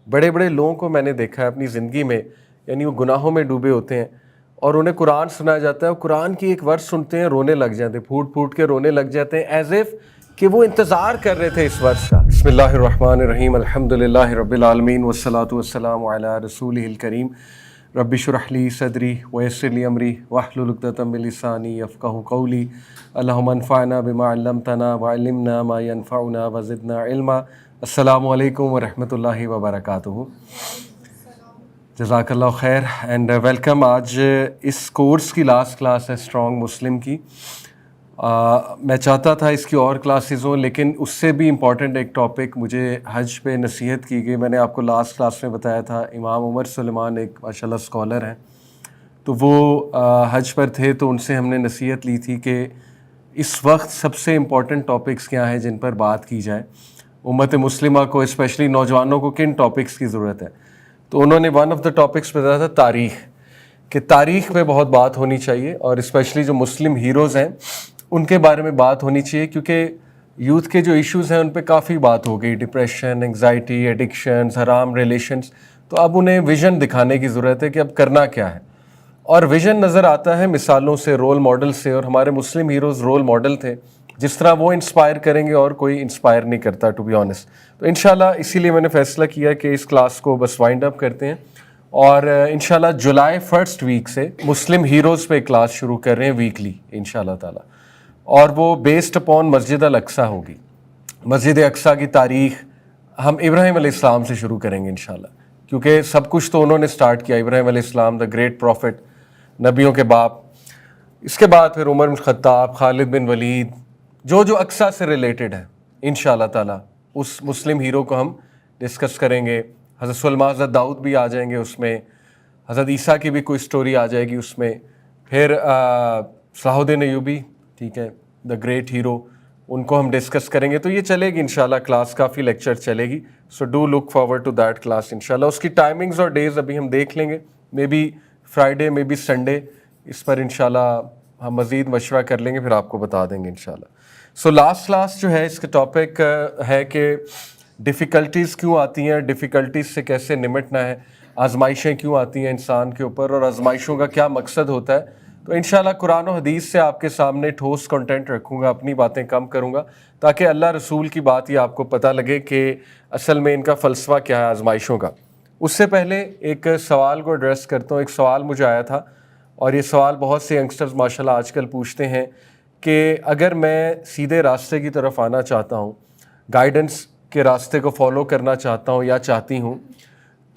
بڑے بڑے لوگوں کو میں نے دیکھا ہے اپنی زندگی میں، یعنی وہ گناہوں میں ڈوبے ہوتے ہیں اور انہیں قرآن سنایا جاتا ہے، اور قرآن کی ایک ورس سنتے ہیں رونے لگ جاتے ہیں، پھوٹ پھوٹ کے رونے لگ جاتے ہیں، ایز ایف کہ وہ انتظار کر رہے تھے اس ورس کا۔ بسم اللہ الرحمن الرحیم، الحمد للہ رب العالمین والصلاۃ والسلام علی رسولہ الکریم، رب اشرح لی صدری ویسر لی امری واحلل عقدۃ من لسانی یفقہوا قولی، اللہم انفعنا بما علمتنا وعلمنا ما ینفعنا وزدنا علما۔ السلام علیکم ورحمۃ اللہ وبرکاتہ۔ جزاک اللہ خیر اینڈ ویلکم۔ آج اس کورس کی لاسٹ کلاس ہے اسٹرانگ مسلم کی۔ میں چاہتا تھا اس کی اور کلاسز ہوں، لیکن اس سے بھی امپورٹنٹ ایک ٹاپک مجھے حج پہ نصیحت کی گئی۔ میں نے آپ کو لاسٹ کلاس میں بتایا تھا، امام عمر سلیمان ایک ماشاءاللہ اسکالر ہیں، تو وہ حج پر تھے، تو ان سے ہم نے نصیحت لی تھی کہ اس وقت سب سے امپورٹنٹ ٹاپکس کیا ہیں جن پر بات کی جائے، امت مسلمہ کو اسپیشلی نوجوانوں کو کن ٹاپکس کی ضرورت ہے۔ تو انہوں نے ون آف دا ٹاپکس بتایا تھا تاریخ، کہ تاریخ پہ بہت بات ہونی چاہیے، اور اسپیشلی جو مسلم ہیروز ہیں ان کے بارے میں بات ہونی چاہیے، کیونکہ یوتھ کے جو ایشوز ہیں ان پہ کافی بات ہو گئی، ڈپریشن، انگزائٹی، ایڈکشنز، حرام ریلیشنز۔ تو اب انہیں ویژن دکھانے کی ضرورت ہے کہ اب کرنا کیا ہے، اور ویژن نظر آتا ہے مثالوں سے، رول ماڈل سے، اور ہمارے مسلم ہیروز رول ماڈل تھے۔ جس طرح وہ انسپائر کریں گے اور کوئی انسپائر نہیں کرتا، ٹو بی آنیسٹ۔ تو انشاءاللہ اسی لیے میں نے فیصلہ کیا کہ اس کلاس کو بس وائنڈ اپ کرتے ہیں، اور انشاءاللہ جولائی فرسٹ ویک سے مسلم ہیروز پہ کلاس شروع کر رہے ہیں ویکلی انشاءاللہ تعالی، اور وہ بیسڈ اپون مسجد الاقصیٰ ہوگی۔ مسجد اقصیٰ کی تاریخ ہم ابراہیم علیہ السلام سے شروع کریں گے انشاءاللہ، کیونکہ سب کچھ تو انہوں نے سٹارٹ کیا، ابراہیم علیہ السلام دا گریٹ پروفٹ، نبیوں کے باپ۔ اس کے بعد پھر عمر بن خطاب، خالد بن ولید، جو اقصیٰ سے ریلیٹڈ ہے انشاءاللہ تعالیٰ اس مسلم ہیرو کو ہم ڈسکس کریں گے۔ حضرت سلیمان، حضرت داؤد بھی آ جائیں گے اس میں، حضرت عیسیٰ کی بھی کوئی سٹوری آ جائے گی اس میں، پھر صلاح الدین ایوبی، ٹھیک ہے، دا گریٹ ہیرو، ان کو ہم ڈسکس کریں گے۔ تو یہ چلے گی انشاءاللہ کلاس، کافی لیکچر چلے گی، so do look forward to that class انشاءاللہ۔ اس کی ٹائمنگز اور ڈیز ابھی ہم دیکھ لیں گے، maybe Friday, maybe Sunday, اس پر انشاءاللہ ہم مزید مشورہ کر لیں گے، پھر آپ کو بتا دیں گے انشاءاللہ۔ سو لاسٹ کلاس جو ہے اس کا ٹاپک ہے کہ ڈیفیکلٹیز کیوں آتی ہیں، ڈیفیکلٹیز سے کیسے نمٹنا ہے، آزمائشیں کیوں آتی ہیں انسان کے اوپر، اور آزمائشوں کا کیا مقصد ہوتا ہے۔ تو انشاءاللہ قرآن و حدیث سے آپ کے سامنے ٹھوس کنٹینٹ رکھوں گا، اپنی باتیں کم کروں گا، تاکہ اللہ رسول کی بات ہی آپ کو پتہ لگے کہ اصل میں ان کا فلسفہ کیا ہے آزمائشوں کا۔ اس سے پہلے ایک سوال کو ایڈریس کرتا ہوں۔ ایک سوال مجھے آیا تھا، اور یہ سوال بہت سے ینگسٹرز ماشاءاللہ آج کل پوچھتے ہیں کہ اگر میں سیدھے راستے کی طرف آنا چاہتا ہوں، گائیڈنس کے راستے کو فالو کرنا چاہتا ہوں یا چاہتی ہوں،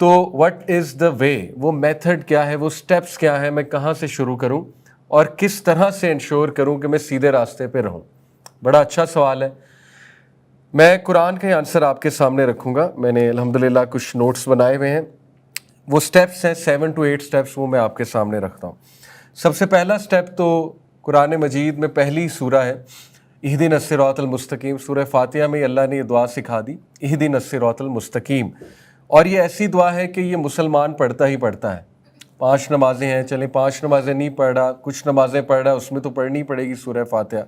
تو وٹ از دا وے، وہ میتھڈ کیا ہے، وہ سٹیپس کیا ہے، میں کہاں سے شروع کروں اور کس طرح سے انشور کروں کہ میں سیدھے راستے پہ رہوں۔ بڑا اچھا سوال ہے۔ میں قرآن کا آنسر آپ کے سامنے رکھوں گا، میں نے الحمدللہ کچھ نوٹس بنائے ہوئے ہیں، وہ سٹیپس ہیں 7 to 8 سٹیپس، وہ میں آپ کے سامنے رکھتا ہوں۔ سب سے پہلا سٹیپ تو قرآن مجید میں پہلی سورہ ہے، اہدنا الصراط المستقیم، سورہ فاتحہ میں اللہ نے یہ دعا سکھا دی، اہدنا الصراط المستقیم، اور یہ ایسی دعا ہے کہ یہ مسلمان پڑھتا ہی پڑھتا ہے۔ 5 نمازیں ہیں، چلیں 5 نمازیں نہیں پڑھ رہا، کچھ نمازیں پڑھ رہا، اس میں تو پڑھنی پڑے گی سورہ فاتحہ۔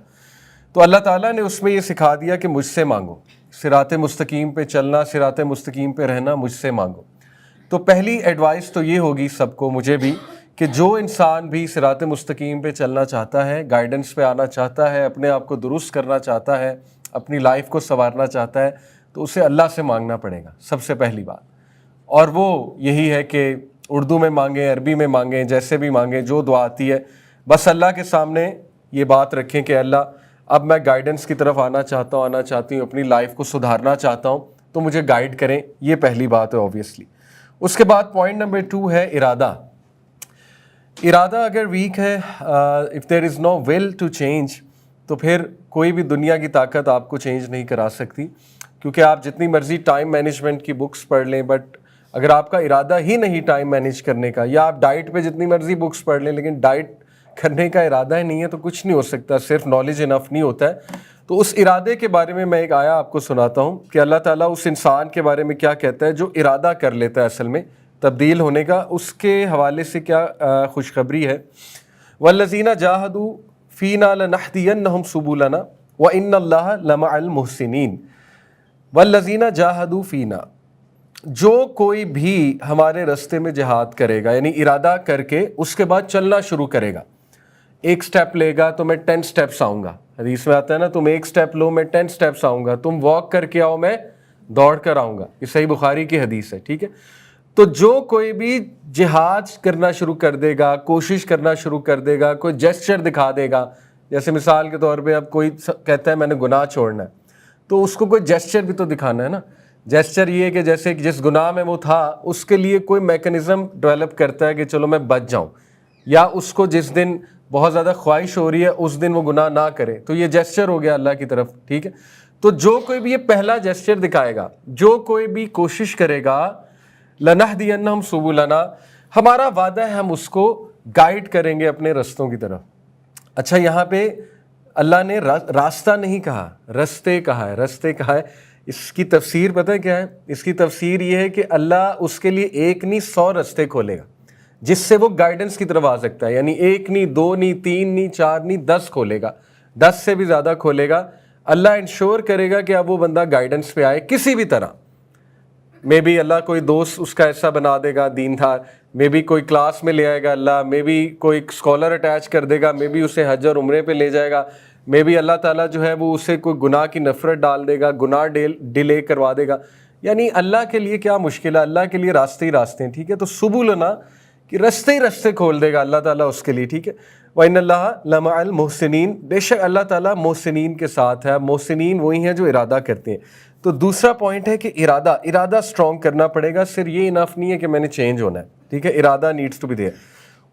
تو اللہ تعالیٰ نے اس میں یہ سکھا دیا کہ مجھ سے مانگو، صراط مستقیم پہ چلنا، صراط مستقیم پہ رہنا، مجھ سے مانگو۔ تو پہلی ایڈوائس تو یہ ہوگی سب کو، مجھے بھی، کہ جو انسان بھی صراط مستقیم پہ چلنا چاہتا ہے، گائیڈنس پہ آنا چاہتا ہے، اپنے آپ کو درست کرنا چاہتا ہے، اپنی لائف کو سنوارنا چاہتا ہے، تو اسے اللہ سے مانگنا پڑے گا سب سے پہلی بات۔ اور وہ یہی ہے کہ اردو میں مانگیں، عربی میں مانگیں، جیسے بھی مانگیں، جو دعا آتی ہے، بس اللہ کے سامنے یہ بات رکھیں کہ اللہ اب میں گائیڈنس کی طرف آنا چاہتا ہوں، آنا چاہتی ہوں، اپنی لائف کو سدھارنا چاہتا ہوں، تو مجھے گائیڈ کریں۔ یہ پہلی بات ہے اوبویسلی۔ اس کے بعد پوائنٹ نمبر 2 ہے ارادہ۔ ارادہ اگر ویک ہے، if there is no will to change, تو پھر کوئی بھی دنیا کی طاقت آپ کو چینج نہیں کرا سکتی، کیونکہ آپ جتنی مرضی ٹائم مینجمنٹ کی بکس پڑھ لیں، بٹ اگر آپ کا ارادہ ہی نہیں ٹائم مینیج کرنے کا، یا آپ ڈائٹ پہ جتنی مرضی بکس پڑھ لیں لیکن ڈائٹ کرنے کا ارادہ ہی نہیں ہے، تو کچھ نہیں ہو سکتا، صرف نالج انف نہیں ہوتا ہے۔ تو اس ارادے کے بارے میں ایک آیا آپ کو سناتا ہوں کہ اللہ تعالیٰ اس انسان کے بارے میں کیا کہتا ہے جو ارادہ کر لیتا ہے اصل میں تبدیل ہونے کا، اس کے حوالے سے کیا خوشخبری ہے۔ وَالَّذِينَ جَاهَدُوا فِينَا لَنَهْدِيَنَّهُمْ سُبُلَنَا وَإِنَّ اللَّهَ لَمَعَ الْمُحْسِنِينَ۔ وَالَّذِينَ جَاهَدُوا فِينَا، جو کوئی بھی ہمارے راستے میں جہاد کرے گا، یعنی ارادہ کر کے اس کے بعد چلنا شروع کرے گا، ایک سٹیپ لے گا تو میں 10 سٹیپس آؤں گا، حدیث میں آتا ہے نا، تم ایک سٹیپ لو میں 10 سٹیپس آؤں گا، تم واک کر کے آؤ میں دوڑ کر آؤں گا، یہ صحیح بخاری کی حدیث ہے، ٹھیک ہے۔ تو جو کوئی بھی جہاد کرنا شروع کر دے گا، کوشش کرنا شروع کر دے گا، کوئی جیسچر دکھا دے گا، جیسے مثال کے طور پہ اب کوئی کہتا ہے میں نے گناہ چھوڑنا ہے، تو اس کو کوئی جیسچر بھی تو دکھانا ہے نا۔ جیسچر یہ ہے کہ جیسے جس گناہ میں وہ تھا اس کے لیے کوئی میکنزم ڈیولپ کرتا ہے کہ چلو میں بچ جاؤں، یا اس کو جس دن بہت زیادہ خواہش ہو رہی ہے اس دن وہ گناہ نہ کرے، تو یہ جیسچر ہو گیا اللہ کی طرف، ٹھیک ہے۔ تو جو کوئی بھی یہ پہلا جیسچر دکھائے گا، جو کوئی بھی کوشش کرے گا، لَنَهْدِيَنَّهُمْ سُبُلَنَا، ہمارا وعدہ ہے ہم اس کو گائیڈ کریں گے اپنے رستوں کی طرف۔ اچھا، یہاں پہ اللہ نے راستہ نہیں کہا، رستے کہا ہے، رستے کہا ہے۔ اس کی تفسیر پتہ ہے کیا ہے؟ اس کی تفسیر یہ ہے کہ اللہ اس کے لیے ایک نہیں 100 رستے کھولے گا جس سے وہ گائیڈنس کی طرف آ سکتا ہے، یعنی ایک نہیں، دو نہیں، تین نہیں، چار نہیں، 10 کھولے گا، 10 سے بھی زیادہ کھولے گا۔ اللہ انشور کرے گا کہ اب وہ بندہ گائیڈنس پہ آئے کسی بھی طرح۔ مے بی اللہ کوئی دوست اس کا ایسا بنا دے گا دیندار، مے بی کوئی کلاس میں لے آئے گا اللہ، مے بی کوئی اسکالر اٹیچ کر دے گا، مے بی اسے حج اور عمرے پہ لے جائے گا، مے بی اللہ تعالیٰ جو ہے وہ اسے کوئی گناہ کی نفرت ڈال دے گا، گناہ ڈیلے کروا دے گا۔ یعنی اللہ کے لیے کیا مشکل ہے، اللہ کے لیے راستے ہی راستے ہیں، ٹھیک ہے۔ تو سبلنا کہ رستے ہی رستے کھول دے گا اللہ تعالیٰ اس کے لیے، ٹھیک ہے۔ وَإِنَّ اللَّهَ لَمَعَ الْمُحْسِنِينَ، بے شک اللہ تعالیٰ محسنین کے ساتھ ہے۔ محسنین وہی ہیں جو ارادہ کرتے ہیں۔ تو دوسرا پوائنٹ ہے کہ ارادہ اسٹرانگ کرنا پڑے گا، صرف یہ انف نہیں ہے کہ میں نے چینج ہونا ہے، ٹھیک ہے، ارادہ نیڈس ٹو بی دیئر۔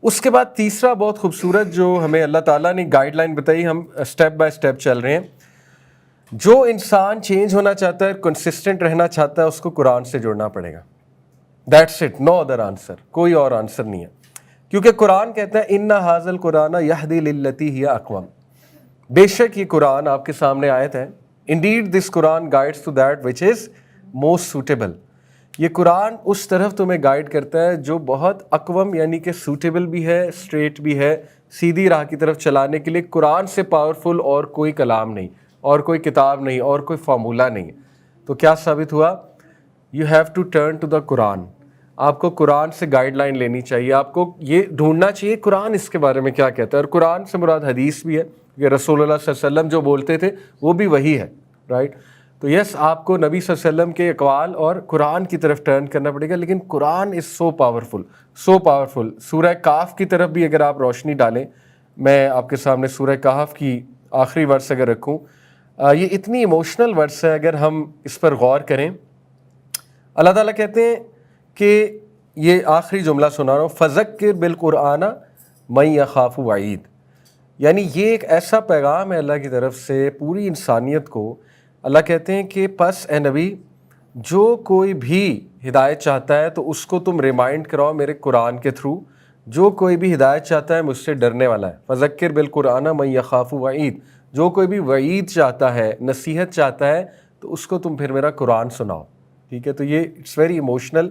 اس کے بعد تیسرا بہت خوبصورت جو ہمیں اللہ تعالیٰ نے گائیڈ لائن بتائی، ہم اسٹیپ بائی اسٹیپ چل رہے ہیں۔ جو انسان چینج ہونا چاہتا ہے، کنسسٹنٹ رہنا چاہتا ہے، اس کو قرآن سے جڑنا پڑے گا۔ That's it, no other answer, کوئی اور آنسر نہیں ہے، کیونکہ قرآن کہتا ہے اِنَّ هَٰذَا الْقُرْآنَ يَهْدِي لِلَّتِي هِيَ أَقْوَمُ، بے شک یہ قرآن آپ کے سامنے آیت ہے، indeed this Quran guides to that which is most suitable، یہ قرآن اس طرف تمہیں گائیڈ کرتا ہے جو بہت اقوم، یعنی کہ سوٹیبل بھی ہے، اسٹریٹ بھی ہے، سیدھی راہ کی طرف چلانے کے لیے قرآن سے پاورفل اور کوئی کلام نہیں، اور کوئی کتاب نہیں، اور کوئی فارمولہ نہیں۔ تو کیا ثابت ہوا؟ You have to turn to the Quran, آپ کو قرآن سے گائیڈ لائن لینی چاہیے، آپ کو یہ ڈھونڈنا چاہیے قرآن اس کے بارے میں کیا کہتا ہے، اور قرآن سے مراد حدیث بھی ہے کہ رسول اللہ صلی اللہ علیہ وسلم جو بولتے تھے وہ بھی وہی ہے، رائٹ۔ تو یس، آپ کو نبی صلی اللہ علیہ وسلم کے اقوال اور قرآن کی طرف ٹرن کرنا پڑے گا، لیکن قرآن is so powerful, so powerful. سورہ کہف کی طرف بھی اگر آپ روشنی ڈالیں، میں آپ کے سامنے سورہ کہف کی آخری ورس اگر رکھوں، یہ اتنی ایموشنل ورس ہے، اگر ہم اس پر غور کریں۔ اللہ تعالیٰ کہتے ہیں کہ یہ آخری جملہ سنا رہا ہوں، فَذَكِّرْ بِالْقُرْآنَ مَن يَخَافُ وَعِيدٍ، یعنی یہ ایک ایسا پیغام ہے اللہ کی طرف سے پوری انسانیت کو۔ اللہ کہتے ہیں کہ پس اے نبی، جو کوئی بھی ہدایت چاہتا ہے تو اس کو تم ریمائنڈ کراؤ میرے قرآن کے تھرو، جو کوئی بھی ہدایت چاہتا ہے مجھ سے ڈرنے والا ہے۔ فَذَكِّرْ بِالْقُرْآنَ مَن يَخَافُ وَعِيدٍ، جو کوئی بھی وعید چاہتا ہے، نصیحت چاہتا ہے، تو اس کو تم پھر میرا قرآن سناؤ، ٹھیک ہے۔ تو یہ اٹس ویری ایموشنل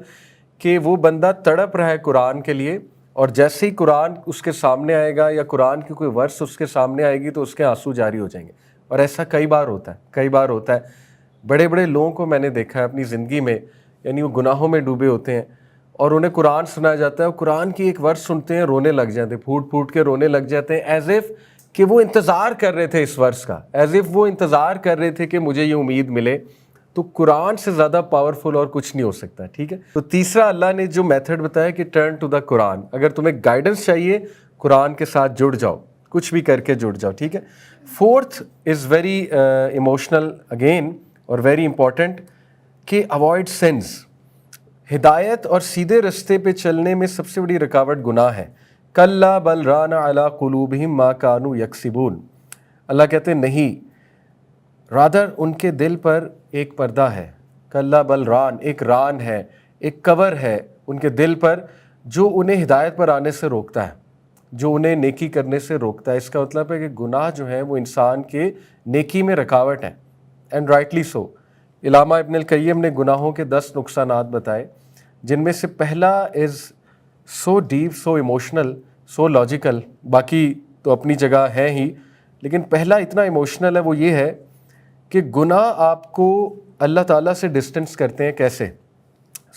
کہ وہ بندہ تڑپ رہا ہے قرآن کے لیے، اور جیسے ہی قرآن اس کے سامنے آئے گا یا قرآن کی کوئی ورس اس کے سامنے آئے گی تو اس کے آنسو جاری ہو جائیں گے۔ اور ایسا کئی بار ہوتا ہے، کئی بار ہوتا ہے۔ بڑے بڑے لوگوں کو میں نے دیکھا ہے اپنی زندگی میں، یعنی وہ گناہوں میں ڈوبے ہوتے ہیں اور انہیں قرآن سنایا جاتا ہے، اور قرآن کی ایک ورس سنتے ہیں، رونے لگ جاتے ہیں، پھوٹ پھوٹ کے رونے لگ جاتے ہیں، ایز ایف کہ وہ انتظار کر رہے تھے اس ورس کا، ایز ایف وہ انتظار کر رہے تھے کہ مجھے یہ امید ملے۔ تو قرآن سے زیادہ پاورفل اور کچھ نہیں ہو سکتا، ٹھیک ہے۔ تو تیسرا اللہ نے جو میتھڈ بتایا کہ ٹرن ٹو دا قرآن، اگر تمہیں گائیڈنس چاہیے قرآن کے ساتھ جڑ جاؤ، کچھ بھی کر کے جڑ جاؤ، ٹھیک ہے۔ Fourth is very emotional again اور ویری امپورٹنٹ کہ اوائڈ سنس، ہدایت اور سیدھے رستے پہ چلنے میں سب سے بڑی رکاوٹ گناہ ہے۔ کلا بل ران علی قلوبہم ما کانوا یکسبون، اللہ کہتے ہیں نہیں، رادر ان کے دل پر ایک پردہ ہے، کلا بل ران، ایک ران ہے، ایک کور ہے ان کے دل پر جو انہیں ہدایت پر آنے سے روکتا ہے، جو انہیں نیکی کرنے سے روکتا ہے۔ اس کا مطلب ہے کہ گناہ جو ہے وہ انسان کے نیکی میں رکاوٹ ہے، اینڈ رائٹلی سو۔ علامہ ابن القیم نے گناہوں کے 10 نقصانات بتائے، جن میں سے پہلا از سو ڈیپ، سو ایموشنل، سو لاجیکل، باقی تو اپنی جگہ ہے ہی، لیکن پہلا اتنا ایموشنل ہے، وہ یہ ہے کہ گناہ آپ کو اللہ تعالیٰ سے ڈسٹنس کرتے ہیں۔ کیسے؟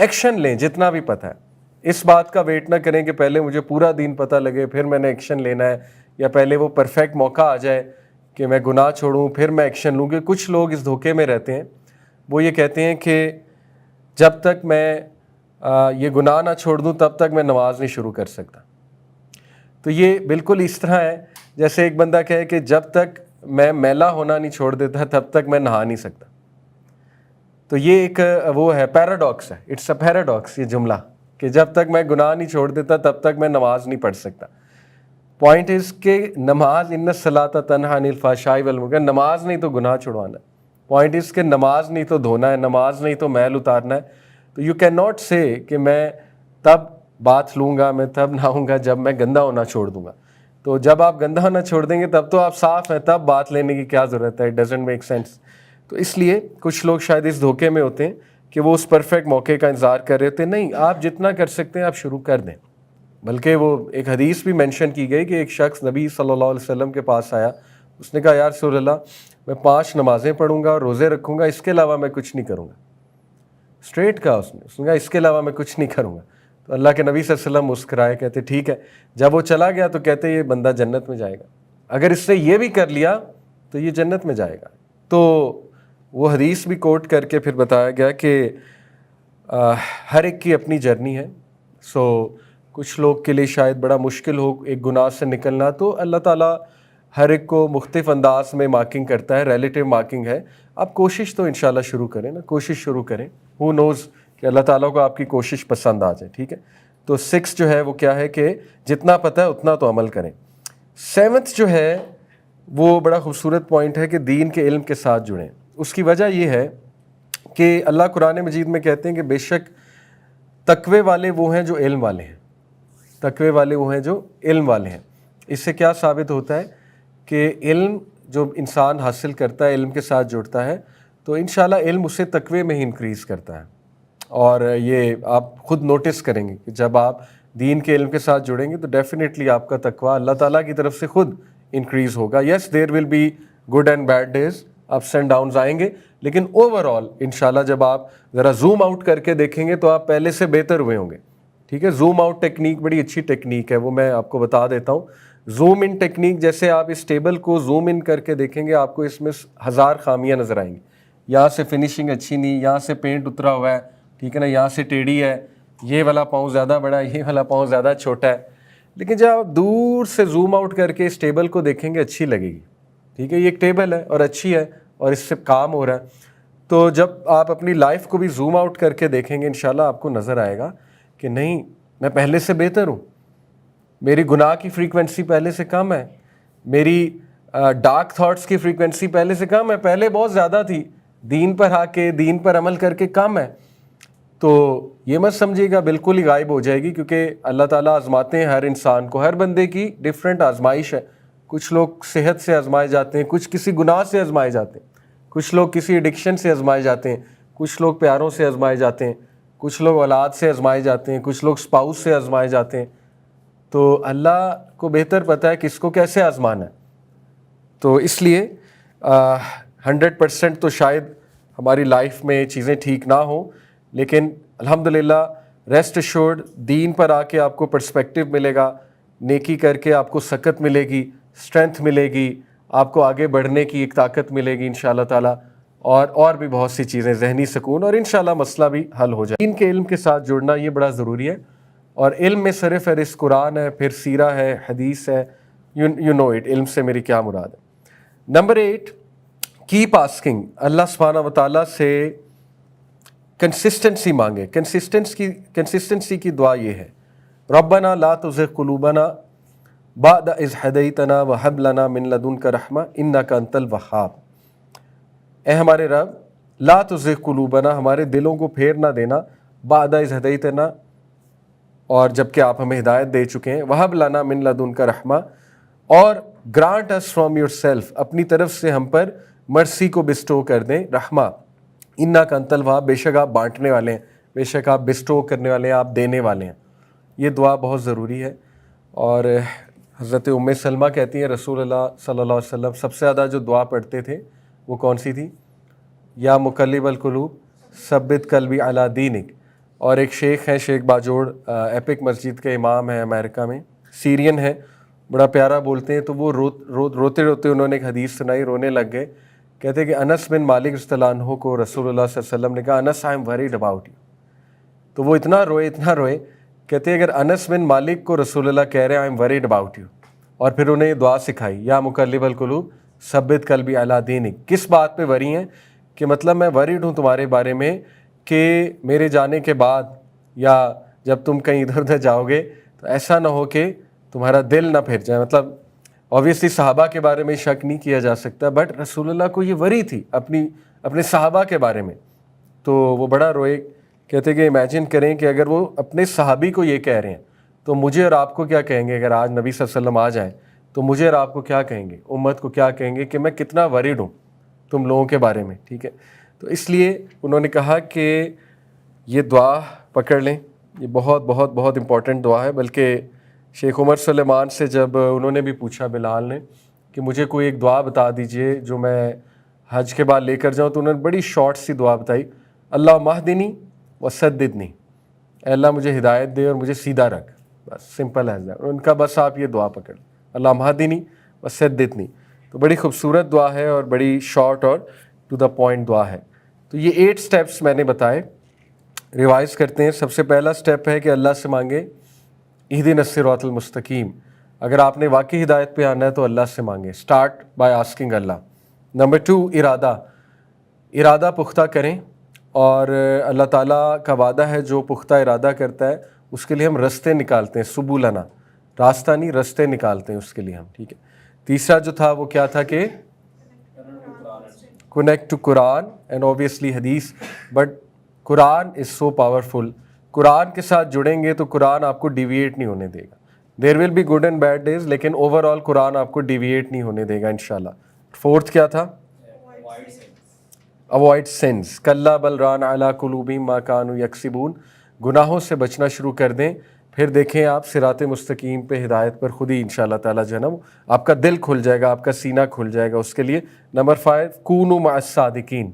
ایکشن لیں جتنا بھی پتہ ہے. اس بات کا ویٹ نہ کریں کہ پہلے مجھے پورا دین پتہ لگے پھر میں نے ایکشن لینا ہے, یا پہلے وہ پرفیکٹ موقع آ جائے کہ میں گناہ چھوڑوں پھر میں ایکشن لوں. کہ کچھ لوگ اس دھوکے میں رہتے ہیں, وہ یہ کہتے ہیں کہ جب تک میں یہ گناہ نہ چھوڑ دوں تب تک میں نماز نہیں شروع کر سکتا. تو یہ بالکل اس طرح ہے جیسے ایک بندہ کہے کہ جب تک میں میلا ہونا نہیں چھوڑ دیتا تب تک میں نہا نہیں سکتا. تو یہ ایک وہ ہے, پیراڈاکس ہے, اٹس اے پیراڈاکس یہ جملہ, کہ جب تک میں گناہ نہیں چھوڑ دیتا تب تک میں نماز نہیں پڑھ سکتا. پوائنٹ از کہ نماز ان الصلاۃ تنہی عن الفحشاء والمنکر, نماز نہیں تو گناہ چھڑوانا ہے. پوائنٹ از کہ نماز نہیں تو دھونا ہے, نماز نہیں تو میل اتارنا ہے. تو یو کین ناٹ سے کہ میں تب بات لوں گا, میں تب نہاؤں گا جب میں گندا ہونا چھوڑ دوں گا. تو جب آپ گندا ہونا چھوڑ دیں گے تب تو آپ صاف ہیں, تب بات لینے کی کیا ضرورت ہے, اٹ ڈزنٹ میک سینس. تو اس لیے کچھ لوگ شاید اس دھوکے میں ہوتے ہیں کہ وہ اس پرفیکٹ موقع کا انتظار کر رہے ہوتے ہیں. نہیں, آپ جتنا کر سکتے ہیں آپ شروع کر دیں. بلکہ وہ ایک حدیث بھی مینشن کی گئی کہ ایک شخص نبی صلی اللہ علیہ وسلم کے پاس آیا, اس نے کہا یا رسول اللہ میں 5 نمازیں پڑھوں گا اور روزے رکھوں گا, اس کے علاوہ میں کچھ نہیں کروں گا. اسٹریٹ کہا اس نے کہا اس کے علاوہ میں کچھ نہیں کروں گا. تو اللہ کے نبی صلی اللہ علیہ وسلم مسکرائے, کہتے ٹھیک ہے. جب وہ چلا گیا تو کہتے یہ بندہ جنت میں جائے گا, اگر اس نے یہ بھی کر لیا تو یہ جنت میں جائے گا. تو وہ حدیث بھی کوٹ کر کے پھر بتایا گیا کہ ہر ایک کی اپنی جرنی ہے. سو کچھ لوگ کے لیے شاید بڑا مشکل ہو ایک گناہ سے نکلنا, تو اللہ تعالیٰ ہر ایک کو مختلف انداز میں مارکنگ کرتا ہے, ریلیٹیو مارکنگ ہے. آپ کوشش تو انشاءاللہ شروع کریں نا, کوشش شروع کریں. ہو نوز کہ اللہ تعالیٰ کو آپ کی کوشش پسند آ جائے. ٹھیک ہے, تو 6 جو ہے وہ کیا ہے کہ جتنا پتہ ہے اتنا تو عمل کریں. 7 جو ہے وہ بڑا خوبصورت پوائنٹ ہے کہ دین کے علم کے ساتھ جڑیں. اس کی وجہ یہ ہے کہ اللہ قرآن مجید میں کہتے ہیں کہ بے شک تقوی والے وہ ہیں جو علم والے ہیں, تقوی والے وہ ہیں جو علم والے ہیں. اس سے کیا ثابت ہوتا ہے کہ علم جو انسان حاصل کرتا ہے, علم کے ساتھ جڑتا ہے, تو انشاءاللہ علم اسے تقوی میں ہی انکریز کرتا ہے. اور یہ آپ خود نوٹس کریں گے کہ جب آپ دین کے علم کے ساتھ جڑیں گے تو ڈیفینیٹلی آپ کا تقوی اللہ تعالیٰ کی طرف سے خود انکریز ہوگا. Yes there will be good and bad days, ups and downs آئیں گے, لیکن اوور آل انشاءاللہ جب آپ ذرا زوم آؤٹ کر کے دیکھیں گے تو آپ پہلے سے بہتر ہوئے ہوں گے. ٹھیک ہے, زوم آؤٹ ٹیکنیک بڑی اچھی ٹیکنیک ہے, وہ میں آپ کو بتا دیتا ہوں. زوم ان ٹیکنیک, جیسے آپ اس ٹیبل کو زوم ان کر کے دیکھیں گے آپ کو اس میں 1000 خامیاں نظر آئیں گی. یہاں سے فنیشنگ اچھی نہیں, یہاں سے پینٹ اترا ہوا ہے, ٹھیک ہے نا, یہاں سے ٹیڑھی ہے, یہ والا پاؤں زیادہ بڑا ہے, یہ والا پاؤں زیادہ چھوٹا ہے. لیکن جب آپ دور سے زوم آؤٹ کر کے اس ٹیبل کو دیکھیں گے اچھی لگے گی. ٹھیک ہے, یہ ایک ٹیبل ہے اور اچھی ہے اور اس سے کام ہو رہا ہے. تو جب آپ اپنی لائف کو بھی زوم آؤٹ کر کے دیکھیں گے انشاءاللہ آپ کو نظر آئے گا کہ نہیں, میں پہلے سے بہتر ہوں, میری گناہ کی فریکوینسی پہلے سے کم ہے, میری ڈارک تھاٹس کی فریکوینسی پہلے سے کم ہے, پہلے بہت زیادہ تھی, دین پر آ کے دین پر عمل کر کے کم ہے. تو یہ مت سمجھیے گا بالکل ہی غائب ہو جائے گی, کیونکہ اللہ تعالیٰ آزماتے ہیں ہر انسان کو, ہر بندے کی ڈفرینٹ آزمائش ہے. کچھ لوگ صحت سے آزمائے جاتے ہیں, کچھ کسی گناہ سے آزمائے جاتے ہیں, کچھ لوگ کسی ایڈکشن سے آزمائے جاتے ہیں, کچھ لوگ پیاروں سے آزمائے جاتے ہیں, کچھ لوگ اولاد سے آزمائے جاتے ہیں, کچھ لوگ اسپاؤس سے آزمائے جاتے ہیں. تو اللہ کو بہتر پتہ ہے کس کو کیسے آزمانا ہے. تو اس لیے 100% تو شاید ہماری لائف میں چیزیں ٹھیک نہ ہوں, لیکن الحمدللہ ریسٹ ایشورڈ دین پر آ کے آپ کو پرسپیکٹیو ملے گا, نیکی کر کے آپ کو سکت ملے گی, اسٹرینتھ ملے گی, آپ کو آگے بڑھنے کی ایک طاقت ملے گی انشاءاللہ تعالیٰ, اور بھی بہت سی چیزیں, ذہنی سکون, اور انشاءاللہ مسئلہ بھی حل ہو جائے. دین کے علم کے ساتھ جڑنا یہ بڑا ضروری ہے, اور علم میں سر فہرست قرآن ہے, پھر سیرہ ہے, حدیث ہے, یو نو اٹ, علم سے میری کیا مراد ہے. Number 8, keep asking. اللہ سبحانہ و تعالیٰ سے کنسسٹنسی مانگے. کنسسٹنسی کی دعا یہ ہے, ربنا لا تزغ قلوبنا بعد اذ ہدیتنا وہب لنا من لدنک رحمہ انک انت الوہاب. اے ہمارے رب, لا تزغ قلوبنا, ہمارے دلوں کو پھیر نہ دینا, بعد اذ ہدیتنا, اور جب کہ آپ ہمیں ہدایت دے چکے ہیں, وہب لنا من لدنک رحمہ, اور grant us from yourself, اپنی طرف سے ہم پر مرسی کو بسٹو کر دیں, رحمہ. انک انت الوہاب, بے شک آپ بانٹنے والے ہیں, بے شک آپ بسٹو کرنے والے ہیں, آپ دینے والے ہیں. یہ دعا بہت ضروری ہے. اور حضرت ام سلمہ کہتی ہیں رسول اللہ صلی اللہ علیہ وسلم سب سے زیادہ جو دعا پڑھتے تھے وہ کون سی تھی؟ یا مقلب القلوب ثبت قلبی علی دینک. اور ایک شیخ ہیں شیخ باجوڑ، ایپک مسجد کے امام ہیں امریکہ میں، سیرین ہیں، بڑا پیارا بولتے ہیں. تو وہ روتے روتے انہوں نے ایک حدیث سنائی، رونے لگ گئے. کہتے کہ انس بن مالک رضی اللہ عنہ کو رسول اللہ صلی اللہ علیہ وسلم نے کہا Anas I am worried about you. تو وہ اتنا روئے. کہتے اگر انس بن مالک کو رسول اللہ کہہ رہے ہیں آئی ایم وریڈ اباؤٹ یو، اور پھر انہیں یہ دعا سکھائی یا مقلب القلوب ثبت قلبی علی دینک. کس بات پہ وری ہیں؟ کہ مطلب میں وریڈ ہوں تمہارے بارے میں کہ میرے جانے کے بعد یا جب تم کہیں ادھر ادھر جاؤ گے تو ایسا نہ ہو کہ تمہارا دل نہ پھر جائے. مطلب اوبویسلی صحابہ کے بارے میں شک نہیں کیا جا سکتا، بٹ رسول اللہ کو یہ وری تھی اپنے صحابہ کے بارے میں. تو وہ بڑا روئے. کہتے کہ امیجن کریں کہ اگر وہ اپنے صحابی کو یہ کہہ رہے ہیں تو مجھے اور آپ کو کیا کہیں گے؟ اگر آج نبی صلی اللہ علیہ وسلم آ جائیں تو مجھے اور آپ کو کیا کہیں گے؟ امت کو کیا کہیں گے کہ میں کتنا وریڈ ہوں تم لوگوں کے بارے میں. ٹھیک ہے، تو اس لیے انہوں نے کہا کہ یہ دعا پکڑ لیں، یہ بہت بہت بہت امپورٹنٹ دعا ہے. بلکہ شیخ عمر سلیمان سے جب انہوں نے بھی پوچھا بلال نے کہ مجھے کوئی ایک دعا بتا دیجئے جو میں حج کے بعد لے کر جاؤں، تو انہوں نے بڑی شارٹ سی دعا بتائی، اللہم اہدنی وسددنی، اے اللہ مجھے ہدایت دے اور مجھے سیدھا رکھ. بس سمپل ہے ان کا. بس آپ یہ دعا پکڑ، اللہم اہدنی وسددنی. تو بڑی خوبصورت دعا ہے اور بڑی شارٹ اور ٹو دا پوائنٹ دعا ہے. تو یہ 8 سٹیپس میں نے بتائے، ریوائز کرتے ہیں. سب سے پہلا سٹیپ ہے کہ اللہ سے مانگے اہدنا الصراط المستقیم. اگر آپ نے واقعی ہدایت پہ آنا ہے تو اللہ سے مانگیں. Start by asking Allah. Number 2 ارادہ پختہ کریں، اور اللہ تعالیٰ کا وعدہ ہے جو پختہ ارادہ کرتا ہے اس کے لیے ہم رستے نکالتے ہیں. سبولنا، راستہ نہیں، رستے نکالتے ہیں اس کے لیے ہم. ٹھیک ہے. تیسرا جو تھا وہ کیا تھا کہ connect to Quran and obviously حدیث. But Quran is so powerful. Quran کے ساتھ جڑیں گے تو قرآن آپ کو ڈیویٹ نہیں ہونے دے گا. There will be good and bad days, لیکن اوور آل قرآن آپ کو ڈیویٹ نہیں ہونے دے گا انشاءاللہ. 4 کیا تھا؟ Avoid sense. کلا بل ران علی قلوبہم ما کانوا یکسبون. گناہوں سے بچنا شروع کر دیں، پھر دیکھیں آپ صراط مستقیم پہ ہدایت پر خود ہی انشاءاللہ تعالیٰ جو ہے نا آپ کا دل کھل جائے گا، آپ کا سینہ کھل جائے گا اس کے لیے. نمبر 5 کونوا مع الصادقین.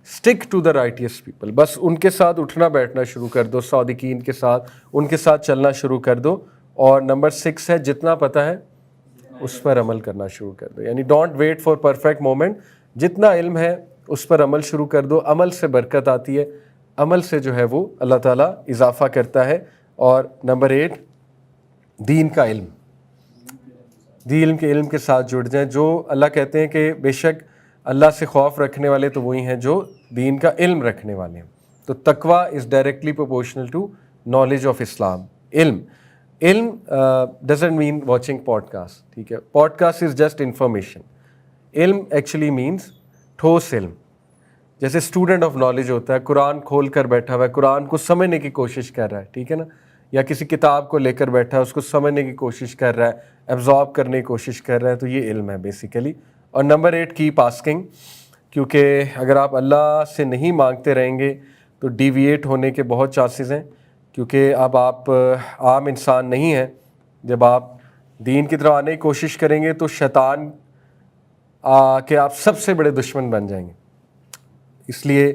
Stick to the righteous people. بس ان کے ساتھ اٹھنا بیٹھنا شروع کر دو، صادقین کے ساتھ، ان کے ساتھ چلنا شروع کر دو. اور نمبر 6 ہے جتنا پتہ ہے اس پر عمل کرنا شروع کر دو. یعنی don't wait for perfect moment. جتنا علم ہے اس پر عمل شروع کر دو. عمل سے برکت آتی ہے، عمل سے جو ہے وہ اللہ تعالیٰ اضافہ کرتا ہے. اور نمبر 8 دین کا علم. دین کے علم کے ساتھ جڑ جائیں. جو اللہ کہتے ہیں کہ بے شک اللہ سے خوف رکھنے والے تو وہی ہیں جو دین کا علم رکھنے والے ہیں. تو تقویٰ is directly proportional to knowledge of Islam. علم doesn't mean watching podcast. ٹھیک ہے، podcast is just information. علم ایکچولی مینس ٹھوس علم. جیسے اسٹوڈنٹ آف نالج ہوتا ہے، قرآن کھول کر بیٹھا ہوا ہے، قرآن کو سمجھنے کی کوشش کر رہا ہے. ٹھیک ہے نا، یا کسی کتاب کو لے کر بیٹھا ہے، اس کو سمجھنے کی کوشش کر رہا ہے، ایبزارب کرنے کی کوشش کر رہا ہے. تو یہ علم ہے بیسیکلی. اور نمبر 8 کیپ آسکنگ. کیونکہ اگر آپ اللہ سے نہیں مانگتے رہیں گے تو ڈیویٹ ہونے کے بہت چانسز ہیں. کیونکہ اب آپ عام انسان نہیں ہیں. جب آپ دین کی طرف آنے کی کوشش کریں گے تو شیطان کہ آپ سب سے بڑے دشمن بن جائیں گے. اس لیے